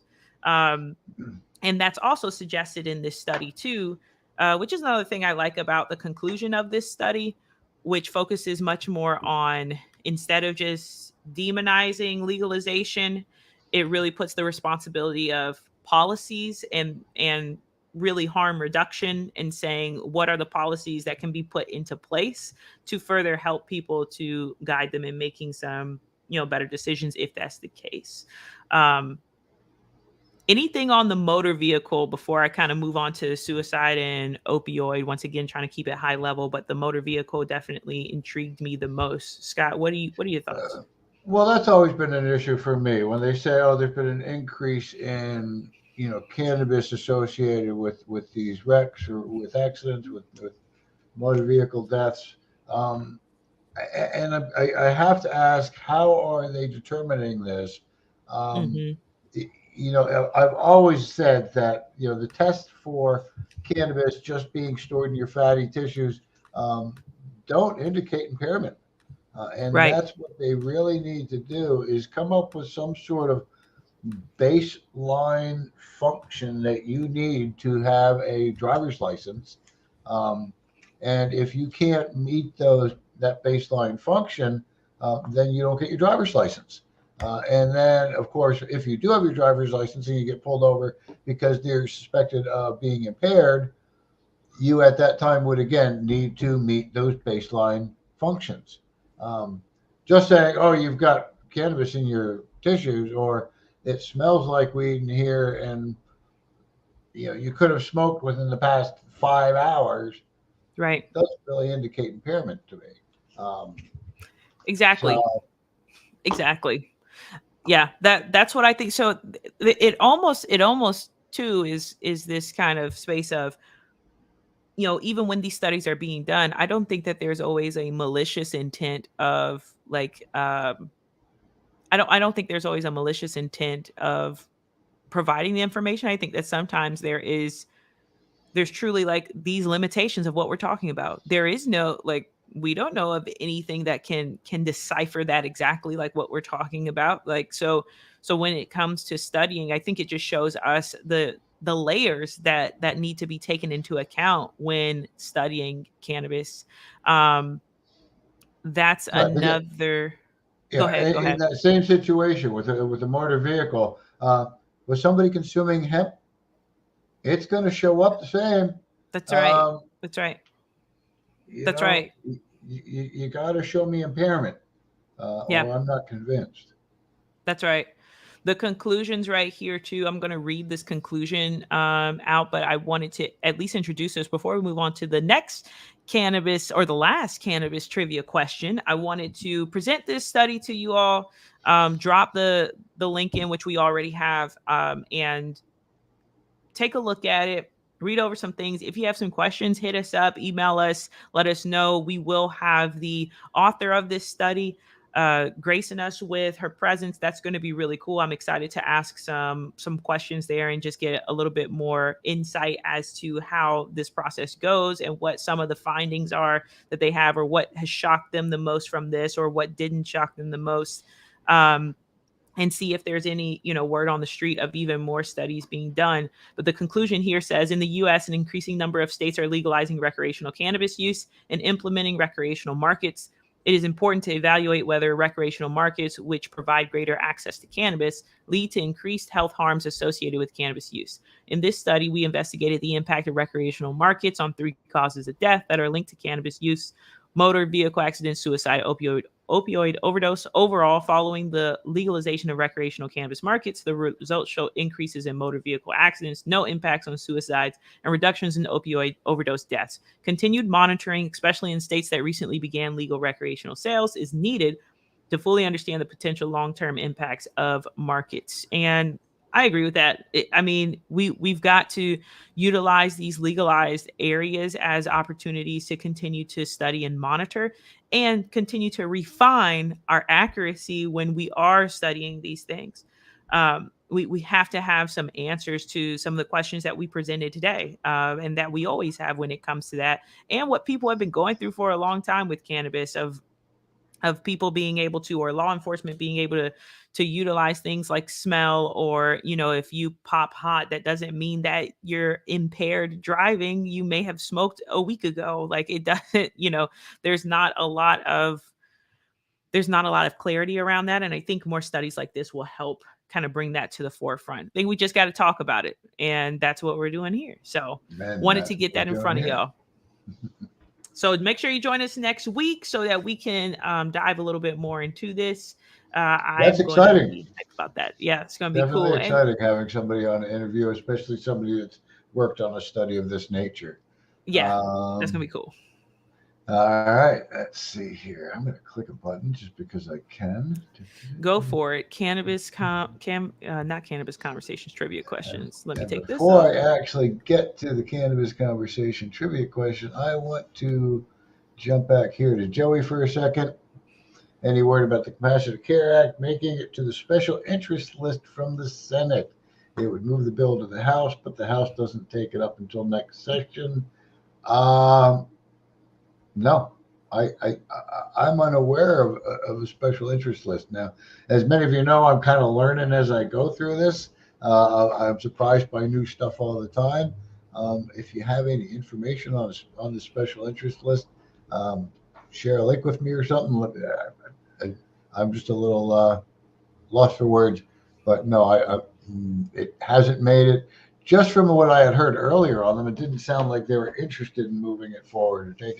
And that's also suggested in this study too, which is another thing I like about the conclusion of this study, which focuses much more on, instead of just demonizing legalization, it really puts the responsibility of policies and really harm reduction, and saying what are the policies that can be put into place to further help people, to guide them in making some better decisions if that's the case. Anything on the motor vehicle before I kind of move on to suicide and opioid? Once again, trying to keep it high level, but the motor vehicle definitely intrigued me the most. Scott, what are your thoughts? Well, that's always been an issue for me when they say, "Oh, there's been an increase in cannabis associated with these wrecks or with accidents with motor vehicle deaths." And I have to ask, how are they determining this? Um, Mm-hmm. I've always said that the test for cannabis just being stored in your fatty tissues don't indicate impairment. And Right. that's what they really need to do, is come up with some sort of baseline function that you need to have a driver's license. Um, and if you can't meet that baseline function, then you don't get your driver's license. And then, of course, if you do have your driver's license and you get pulled over because they're suspected of being impaired, you at that time would again need to meet those baseline functions. Um, just saying, oh, you've got cannabis in your tissues, or it smells like weed in here, and you could have smoked within the past 5 hours, Right. doesn't really indicate impairment to me. Um, Exactly. so Exactly. Yeah, that's what I think. So it almost too is this kind of space of, even when these studies are being done, I don't think that there's always a malicious intent of, like, I don't think there's always a malicious intent of providing the information. I think that sometimes there's truly, like, these limitations of what we're talking about. There is no, like, we don't know of anything that can decipher that exactly, like what we're talking about. Like, so when it comes to studying, I think it just shows us the layers that need to be taken into account when studying cannabis. Um that's right, but yeah, another. Go yeah. ahead, go In ahead. that same situation with a motor vehicle, with somebody consuming hemp, it's going to show up the same. That's right. Um, That's right. you That's know, right. you got to show me impairment, Yeah. or I'm not convinced. That's right. The conclusions right here too. I'm going to read this conclusion out, but I wanted to at least introduce this before we move on to the next cannabis, or the last cannabis trivia question. I wanted to present this study to you all. Drop the link in, which we already have, and take a look at it. read over some things. If you have some questions, hit us up, email us, let us know. We will have the author of this study gracing us with her presence. That's going to be really cool. I'm excited to ask some questions there and just get a little bit more insight as to how this process goes and what some of the findings are that they have, or what has shocked them the most from this, or what didn't shock them the most. And see if there's any, word on the street of even more studies being done. But the conclusion here says, in the U.S., an increasing number of states are legalizing recreational cannabis use and implementing recreational markets. It is important to evaluate whether recreational markets, which provide greater access to cannabis, lead to increased health harms associated with cannabis use. In this study, we investigated the impact of recreational markets on 3 causes of death that are linked to cannabis use: motor vehicle accident, suicide, opioid overdose. Overall, following the legalization of recreational cannabis markets, the results show increases in motor vehicle accidents, no impacts on suicides, and reductions in opioid overdose deaths. Continued monitoring, especially in states that recently began legal recreational sales, is needed to fully understand the potential long-term impacts of markets. And I agree with that. We've got to utilize these legalized areas as opportunities to continue to study and monitor, and continue to refine our accuracy when we are studying these things. We have to have some answers to some of the questions that we presented today, and that we always have when it comes to that, and what people have been going through for a long time with cannabis, of people being able to, or law enforcement being able to utilize things like smell, or, if you pop hot, that doesn't mean that you're impaired driving. You may have smoked a week ago. Like, it doesn't, there's not a lot of clarity around that. And I think more studies like this will help kind of bring that to the forefront. I think we just got to talk about it. And that's what we're doing here. So wanted to get that in front of y'all. So make sure you join us next week so that we can dive a little bit more into this. That's exciting. To be about that. Yeah, it's going to be Definitely cool. Exciting having somebody on an interview, especially somebody that's worked on a study of this nature. Yeah, that's going to be cool. All right, let's see here. I'm going to click a button just because I can. Go for it. Not cannabis conversations trivia questions. Let me take this. Before I actually get to the cannabis conversation trivia question, I want to jump back here to Joey for a second. Any word about the Compassionate Care Act making it to the special interest list from the Senate? It would move the bill to the House, but the House doesn't take it up until next session. No, I'm unaware of a special interest list. Now, as many of you know, I'm kind of learning as I go through this. I'm surprised by new stuff all the time. If you have any information on the special interest list, share a link with me or something. I'm just a little lost for words, but no, it hasn't made it. Just from what I had heard earlier on them, it didn't sound like they were interested in moving it forward or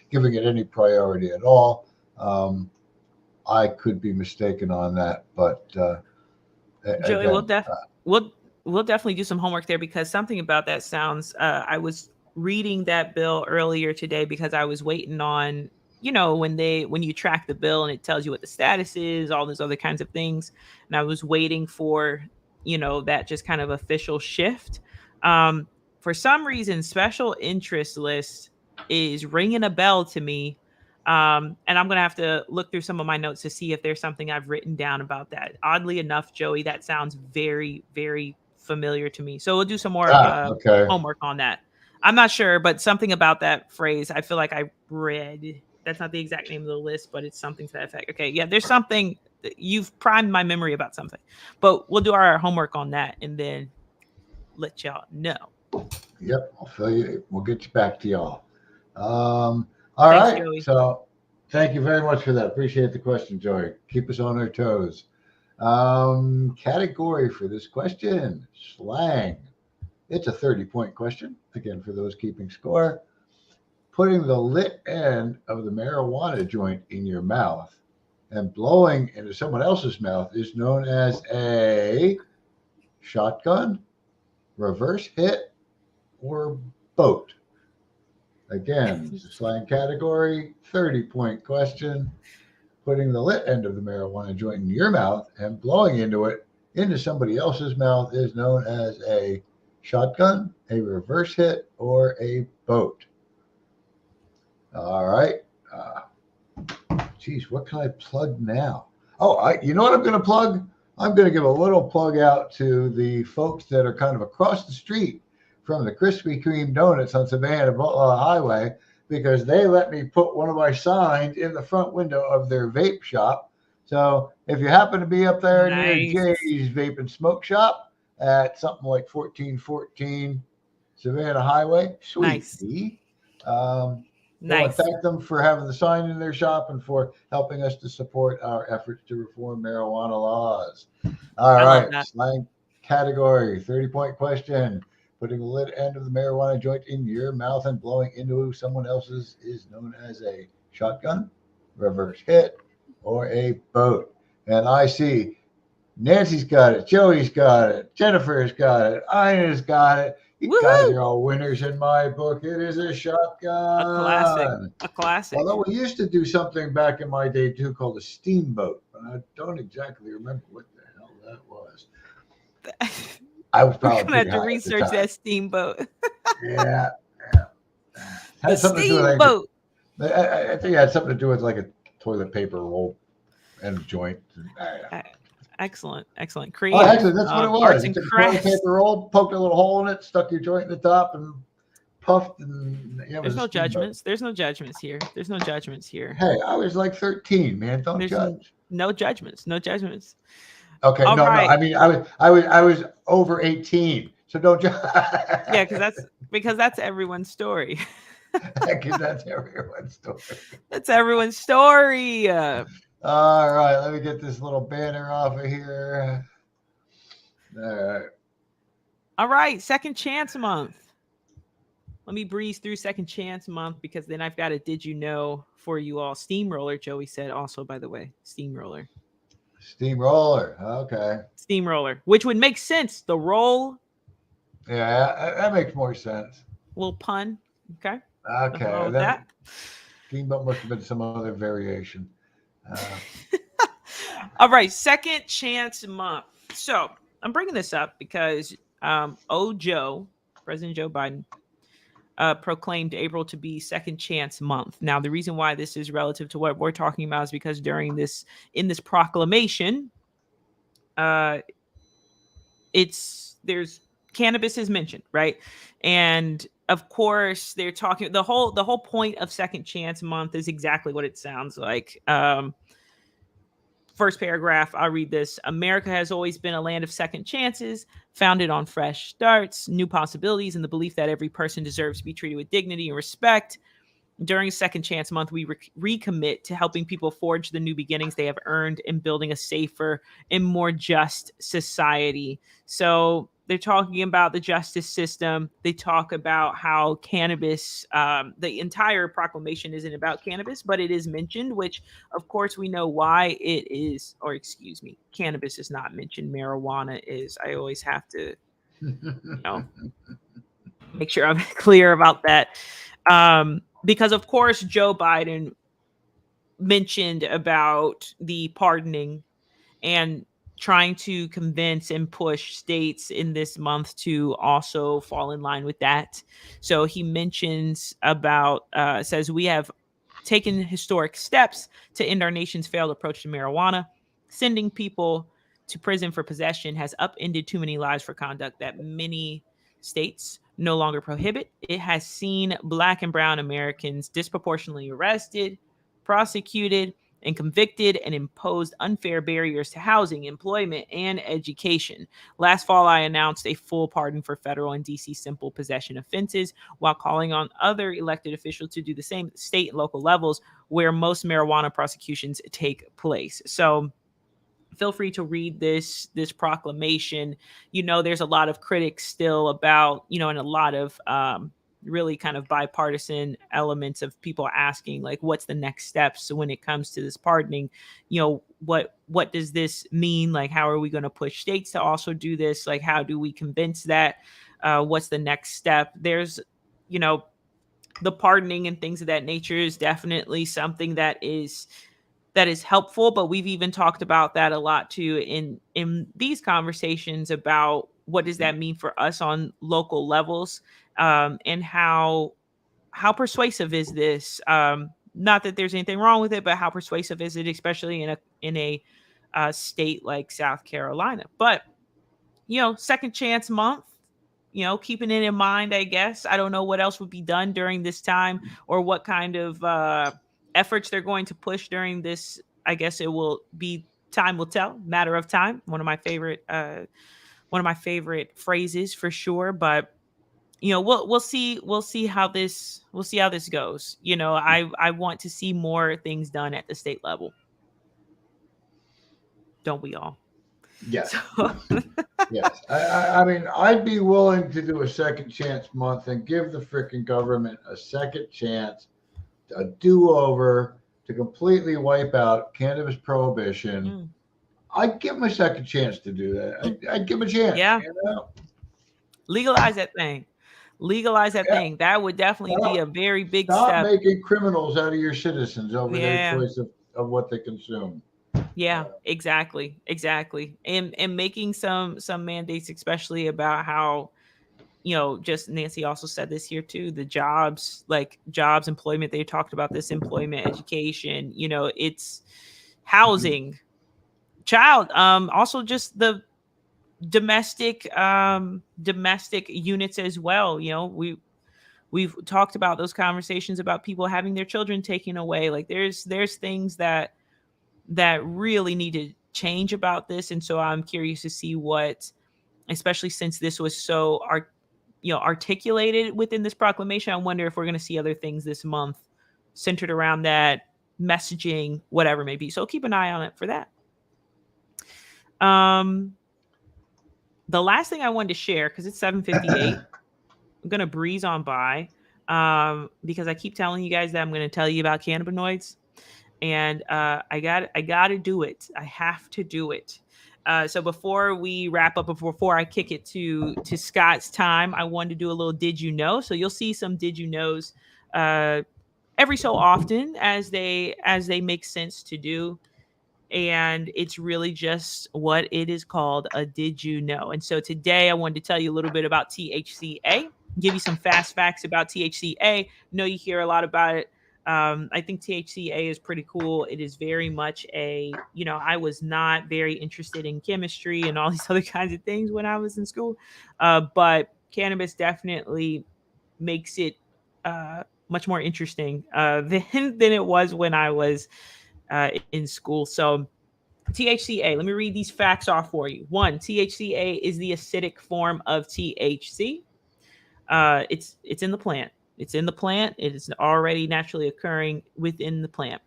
giving it any priority at all. I could be mistaken on that, but Joey, again, we'll definitely do some homework there, because something about that sounds. I was reading that bill earlier today because I was waiting on, when you track the bill and it tells you what the status is, all those other kinds of things, and I was waiting for that just kind of official shift. For some reason, special interest list is ringing a bell to me. And I'm going to have to look through some of my notes to see if there's something I've written down about that. Oddly enough, Joey, that sounds very, very familiar to me. So we'll do some more homework on that. I'm not sure, but something about that phrase, I feel like I read. That's not the exact name of the list, but it's something to that effect. Okay, yeah, there's something. You've primed my memory about something, but we'll do our homework on that and then let y'all know. Yep, I'll fill you. We'll get you back to y'all. All right. Joey. So thank you very much for that. Appreciate the question, Joey. Keep us on our toes. Category for this question: slang. It's a 30-point question. Again, for those keeping score, putting the lit end of the marijuana joint in your mouth and blowing into someone else's mouth is known as a shotgun, reverse hit, or boat. Again, it's a slang category, 30-point question. Putting the lit end of the marijuana joint in your mouth and blowing into somebody else's mouth is known as a shotgun, a reverse hit, or a boat? All right. Geez, what can I plug now? Oh, you know what I'm going to plug? I'm going to give a little plug out to the folks that are kind of across the street from the Krispy Kreme Donuts on Savannah Highway, because they let me put one of my signs in the front window of their vape shop. So if you happen to be up there near Jay's Vape and Smoke Shop at something like 1414 Savannah Highway, sweet. I want to thank them for having the sign in their shop and for helping us to support our efforts to reform marijuana laws. All right, slang category, 30-point question. Putting the lit end of the marijuana joint in your mouth and blowing into someone else's is known as a shotgun, reverse hit, or a boat. And I see Nancy's got it, Joey's got it, Jennifer's got it, Ina's got it. You guys are all winners in my book. It is a shotgun. A classic. Although we used to do something back in my day too called a steamboat, but I don't exactly remember what the hell that was. I was probably going to have to research that steamboat. Yeah. The steamboat. I think it had something to do with like a toilet paper roll and a joint. Excellent. Creative. Oh, actually, that's what it was. You took a toilet paper roll, poked a little hole in it, stuck your joint in the top, and puffed. And there's no judgments. There's no judgments here. Hey, I was like 13, man. Don't judge. No judgments. Okay, all right. I mean, I was over 18, so don't judge. Yeah, because that's everyone's story. That's everyone's story. All right, let me get this little banner off of here. All right, Second Chance Month. Let me breeze through Second Chance Month because then I've got a did you know for you all. Steamroller, Joey said also, by the way. Steamroller, okay. Steamroller, which would make sense. The roll. Yeah, that makes more sense. Little pun. Okay. That Steamboat must have been some other variation. All right, Second Chance Month. So I'm bringing this up because President Joe Biden, proclaimed April to be Second Chance Month. Now, the reason why this is relative to what we're talking about is because in this proclamation, there's cannabis is mentioned, right? And of course, they're talking the whole point of Second Chance Month is exactly what it sounds like. First paragraph, I'll read this. America has always been a land of second chances, founded on fresh starts, new possibilities, and the belief that every person deserves to be treated with dignity and respect. During Second Chance Month, we recommit to helping people forge the new beginnings they have earned in building a safer and more just society. So they're talking about the justice system. They talk about how cannabis, the entire proclamation isn't about cannabis, but it is mentioned, which of course we know why it is, or excuse me, cannabis is not mentioned. Marijuana is. I always have to, make sure I'm clear about that. Because of course, Joe Biden mentioned about the pardoning and trying to convince and push states in this month to also fall in line with that. So he mentions about, says, we have taken historic steps to end our nation's failed approach to marijuana. Sending people to prison for possession has upended too many lives for conduct that many states no longer prohibit. It has seen Black and brown Americans disproportionately arrested, prosecuted, and convicted, and imposed unfair barriers to housing, employment, and education. Last fall, I announced a full pardon for federal and DC simple possession offenses, while calling on other elected officials to do the same at state and local levels where most marijuana prosecutions take place. So feel free to read this proclamation. There's a lot of critics still about, and a lot of really kind of bipartisan elements of people asking, like, what's the next steps? So when it comes to this pardoning, what does this mean? Like, how are we going to push states to also do this? Like, how do we convince that? What's the next step? There's, the pardoning and things of that nature is definitely something that is helpful, but we've even talked about that a lot too in these conversations about what does that mean for us on local levels, and how persuasive is this? Not that there's anything wrong with it, but how persuasive is it, especially in a state like South Carolina? But Second Chance Month, keeping it in mind, I guess. I don't know what else would be done during this time, or what kind of efforts they're going to push during this. I guess it will be time will tell, matter of time. One of my favorite phrases for sure. But we'll see how this goes. I want to see more things done at the state level. Don't we all? Yes. So, Yes. I mean, I'd be willing to do a Second Chance Month and give the freaking government a second chance, a do-over to completely wipe out cannabis prohibition. I'd give them a second chance to do that. I'd give them a chance. Yeah. Legalize that thing. Thing. That would definitely be a very big Stop step. making criminals out of your citizens over their choice of what they consume. Yeah, exactly. And making some mandates, especially about how, just Nancy also said this here too, the jobs, employment. They talked about this, employment, education, it's housing, child, also just the domestic units as well. We've talked about those conversations about people having their children taken away. Like there's things that really need to change about this. And so I'm curious to see what, especially since this was so articulated within this proclamation, I wonder if we're going to see other things this month centered around that messaging, whatever it may be. So keep an eye on it for that. The last thing I wanted to share, because it's 7:58, I'm going to breeze on by, because I keep telling you guys that I'm going to tell you about cannabinoids. And I got to do it. I have to do it. So before we wrap up, before I kick it to Scott's time, I wanted to do a little Did You Know? So you'll see some Did You Knows every so often as they make sense to do. And it's really just what it is called, a Did You Know? And so today I wanted to tell you a little bit about THCA, give you some fast facts about THCA. Know you hear a lot about it. I think THCA is pretty cool. It is very much I was not very interested in chemistry and all these other kinds of things when I was in school. But cannabis definitely makes it much more interesting than it was when I was in school. So THCA, let me read these facts off for you. 1, THCA is the acidic form of THC. It's in the plant. It's in the plant. It is already naturally occurring within the plant.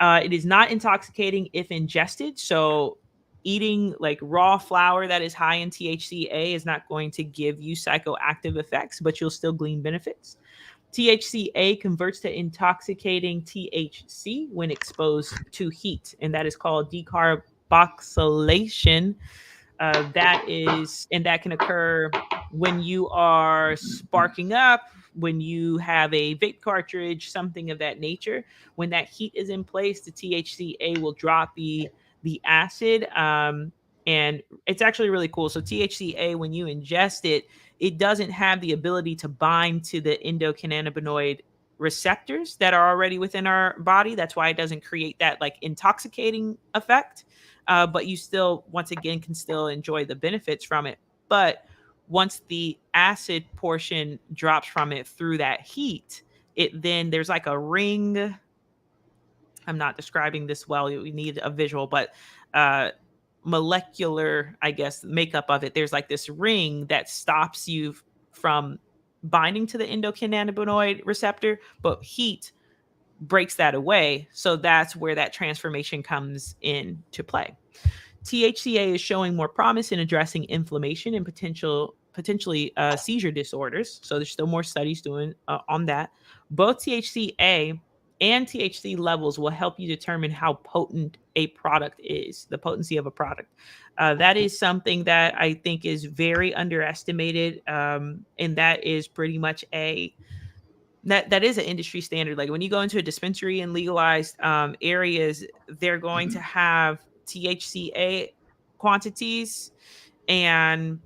It is not intoxicating if ingested. So eating like raw flower that is high in THCA is not going to give you psychoactive effects, but you'll still glean benefits. THCA converts to intoxicating THC when exposed to heat, and that is called decarboxylation. That can occur when you are sparking up, when you have a vape cartridge, something of that nature. When that heat is in place, the THCA will drop the acid, and it's actually really cool. So THCA, when you ingest it, it doesn't have the ability to bind to the endocannabinoid receptors that are already within our body. That's why it doesn't create that like intoxicating effect. But you still, once again, can still enjoy the benefits from it. But once the acid portion drops from it through that heat, there's like a ring. I'm not describing this well. We need a visual, but molecular, I guess, makeup of it. There's like this ring that stops you from binding to the endocannabinoid receptor, but heat breaks that away. So that's where that transformation comes into play. THCA is showing more promise in addressing inflammation and potentially seizure disorders. So there's still more studies doing on that. Both THCA and THC levels will help you determine how potent a product is, the potency of a product. That is something that I think is very underestimated, and that is pretty much that is an industry standard. Like when you go into a dispensary in legalized areas, they're going to have THCA quantities, and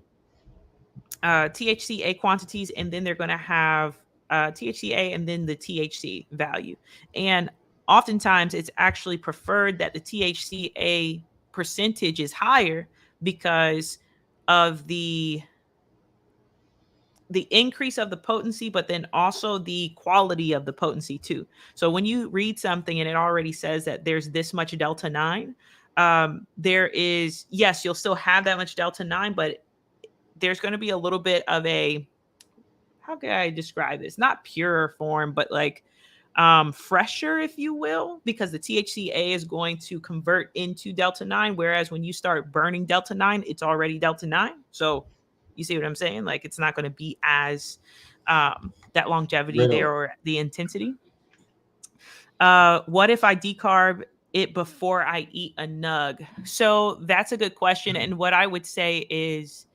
THCA quantities, and then they're going to have THCA and then the THC value. And oftentimes it's actually preferred that the THCA percentage is higher because of the increase of the potency, but then also the quality of the potency too. So when you read something and it already says that there's this much delta 9, there is, yes, you'll still have that much delta 9, but there's going to be a little bit of a, how can I describe this? Not pure form, but like fresher, if you will, because the THCA is going to convert into delta 9, whereas when you start burning delta 9, it's already delta 9. So you see what I'm saying? Like it's not going to be as that longevity Really? there or the intensity. What if I decarb it before I eat a nug? So that's a good question. And what I would say is,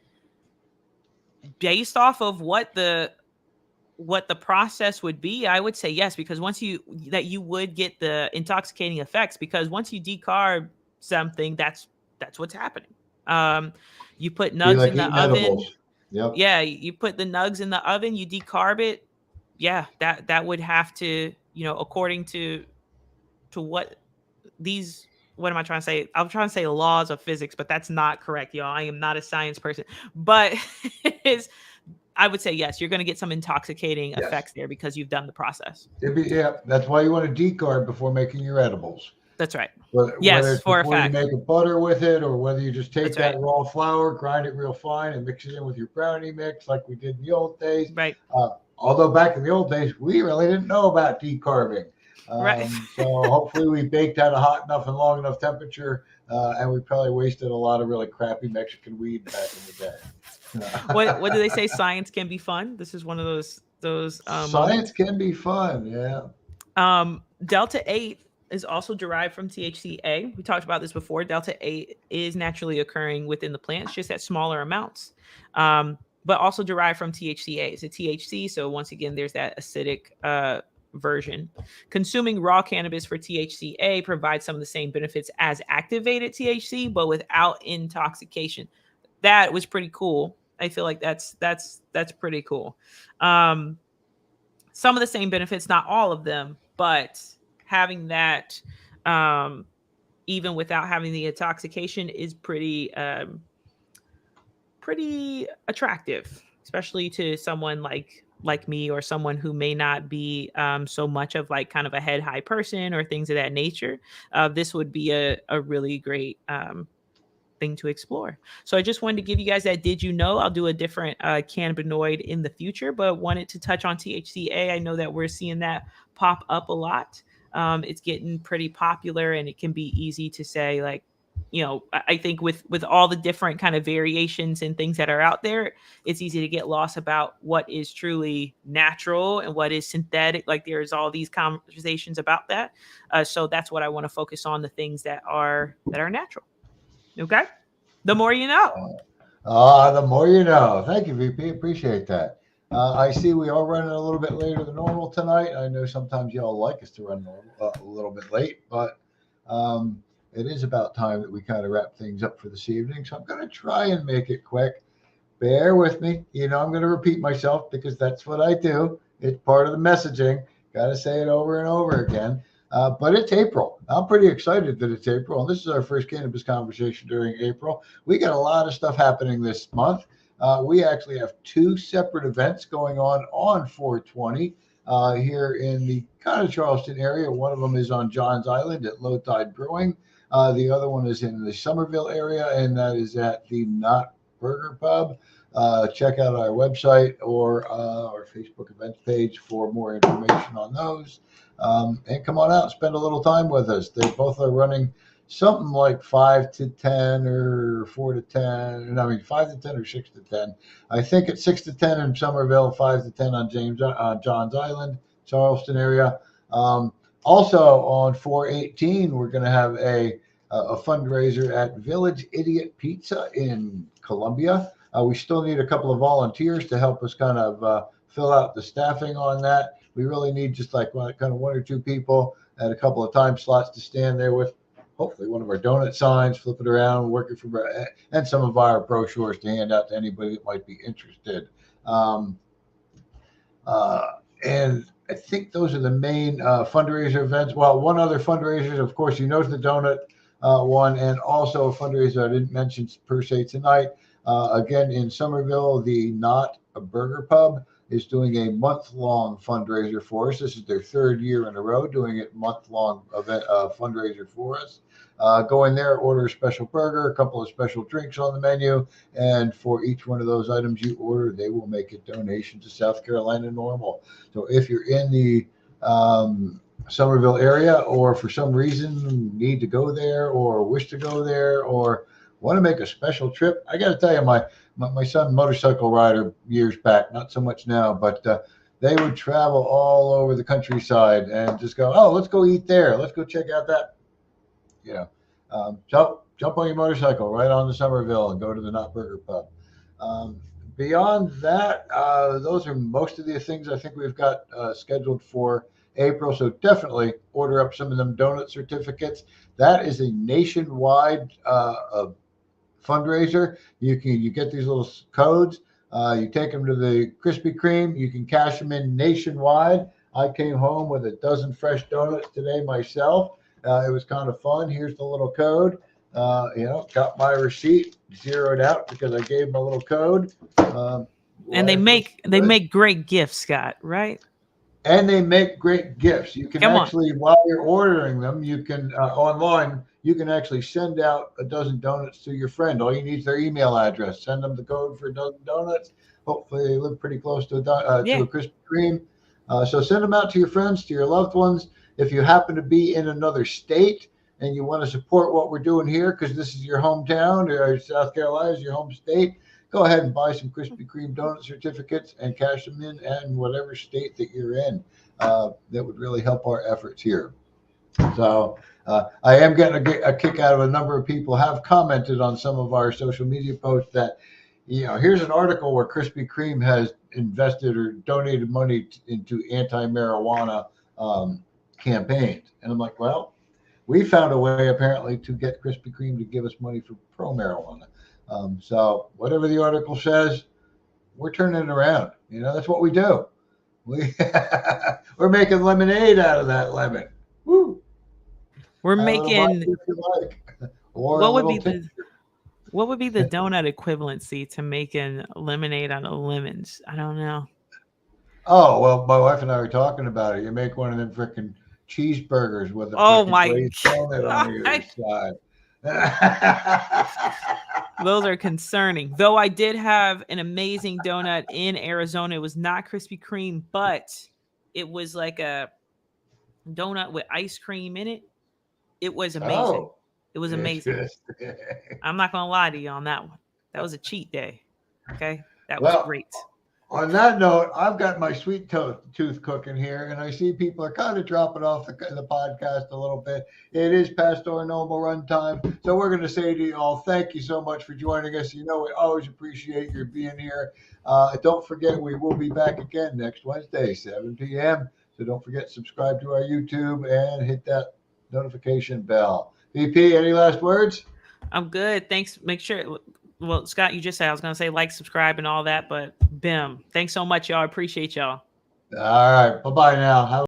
based off of what the process would be, I would say yes, because once you would get the intoxicating effects, because once you decarb something, that's what's happening. You put Be nugs like in the eating oven. edibles. Yep. Yeah, you put the nugs in the oven, you decarb it. Yeah, that would have to, according to what these, what am I trying to say? I'm trying to say laws of physics, but that's not correct, y'all. I am not a science person. But is I would say yes, you're going to get some intoxicating Yes. effects there because you've done the process. Yeah, that's why you want to decarb before making your edibles. That's right. Whether Yes, it's for a before you fact. make a butter with it, or whether you just take That's that right. raw flour, grind it real fine, and mix it in with your brownie mix like we did in the old days. Right. Although back in the old days, we really didn't know about decarbing. Right. So hopefully we baked at a hot enough and long enough temperature, and we probably wasted a lot of really crappy Mexican weed back in the day. What do they say? Science can be fun. This is one of those Science moments. can be fun, yeah. Delta 8 is also derived from THCA. We talked about this before. Delta 8 is naturally occurring within the plants, just at smaller amounts, but also derived from THCA. It's a THC, so once again, there's that acidic version. Consuming raw cannabis for THCA provides some of the same benefits as activated THC, but without intoxication. That was pretty cool. I feel like that's pretty cool. Some of the same benefits, not all of them, but having that, even without having the intoxication, is pretty attractive, especially to someone like me, or someone who may not be so much of like kind of a head high person or things of that nature. This would be a really great thing to explore. So I just wanted to give you guys that. Did you know? I'll do a different cannabinoid in the future, but wanted to touch on THCA. I know that we're seeing that pop up a lot. It's getting pretty popular, and it can be easy to say, like, I think with all the different kind of variations and things that are out there, it's easy to get lost about what is truly natural and what is synthetic. Like there's all these conversations about that. So that's what I want to focus on, the things that are natural. Okay. The more you know. The more you know. Thank you, VP. Appreciate that. I see we are running a little bit later than normal tonight. I know sometimes y'all like us to run a little bit late, but it is about time that we kind of wrap things up for this evening. So I'm going to try and make it quick. Bear with me. I'm going to repeat myself because that's what I do. It's part of the messaging. Got to say it over and over again. But it's April. I'm pretty excited that it's April. And this is our first cannabis conversation during April. We got a lot of stuff happening this month. We actually have two separate events going on 420 here in the kind of Charleston area. One of them is on Johns Island at Low Tide Brewing. The other one is in the Somerville area, and that is at the Not Burger Pub. Check out our website or our Facebook events page for more information on those. And come on out and spend a little time with us. They both are running something like 5 to 10 or 4 to 10. I mean, 5 to 10 or 6 to 10. I think it's 6 to 10 in Somerville, 5 to 10 on Johns Island, Charleston area. Also on 4/18, we're going to have a fundraiser at Village Idiot Pizza in Columbia. We still need a couple of volunteers to help us kind of fill out the staffing on that. We really need just like one or two people at a couple of time slots to stand there with hopefully one of our donut signs, flip it around, working for, and some of our brochures to hand out to anybody that might be interested. Um, and I think those are the main fundraiser events. Well, one other fundraiser, of course, the donut one, and also a fundraiser I didn't mention per se tonight. Again, in Somerville, the Not a Burger Pub is doing a month-long fundraiser for us. This is their third year in a row doing it month-long event fundraiser for us. Go in there, order a special burger, a couple of special drinks on the menu, and for each one of those items you order, they will make a donation to South Carolina Normal. So if you're in the Somerville area, or for some reason need to go there, or wish to go there, or want to make a special trip, I got to tell you, my son, motorcycle rider years back, not so much now, but they would travel all over the countryside and just go, oh, let's go eat there, let's go check out that. Jump on your motorcycle right on to Somerville and go to the Not Burger Pub. Beyond that, those are most of the things I think we've got scheduled for April. So definitely order up some of them donut certificates. That is a nationwide fundraiser. You get these little codes. You take them to the Krispy Kreme. You can cash them in nationwide. I came home with a dozen fresh donuts today myself. It was kind of fun. Here's the little code. Got my receipt zeroed out because I gave them a little code. And they make great gifts, Scott, right? And they make great gifts. You can while you're ordering them, you can online, you can actually send out a dozen donuts to your friend. All you need is their email address. Send them the code for a dozen donuts. Hopefully they live pretty close to a Krispy Kreme. So send them out to your friends, to your loved ones. If you happen to be in another state and you want to support what we're doing here because this is your hometown, or South Carolina is your home state, go ahead and buy some Krispy Kreme donut certificates and cash them in whatever state that you're in. That would really help our efforts here. So I am getting a kick out of a number of people have commented on some of our social media posts that, here's an article where Krispy Kreme has invested or donated money into anti-marijuana campaigns. And I'm like, well, we found a way apparently to get Krispy Kreme to give us money for pro-marijuana. So whatever the article says, we're turning it around. That's what we do. We're making lemonade out of that lemon. Woo! We're making. What would be the donut equivalency to making lemonade out of lemons? I don't know. Oh, well, my wife and I were talking about it. You make one of them freaking cheeseburgers with a donut on the other side. Those are concerning. Though I did have an amazing donut in Arizona. It was not Krispy Kreme, but it was like a donut with ice cream in it. It was amazing. Oh, it was amazing. I'm not going to lie to you on that one. That was a cheat day. Okay. That was great. On that note, I've got my sweet tooth cooking here, and I see people are kind of dropping off the podcast a little bit. It is past our normal run time, so we're going to say to you all, thank you so much for joining us. We always appreciate your being here. Don't forget, we will be back again next Wednesday, 7 p.m., so don't forget to subscribe to our YouTube and hit that notification bell. VP, any last words? I'm good. Thanks. Make sure... Well, Scott, you just said I was going to say like, subscribe, and all that, but BIM. Thanks so much, y'all. I appreciate y'all. All right. Bye-bye now.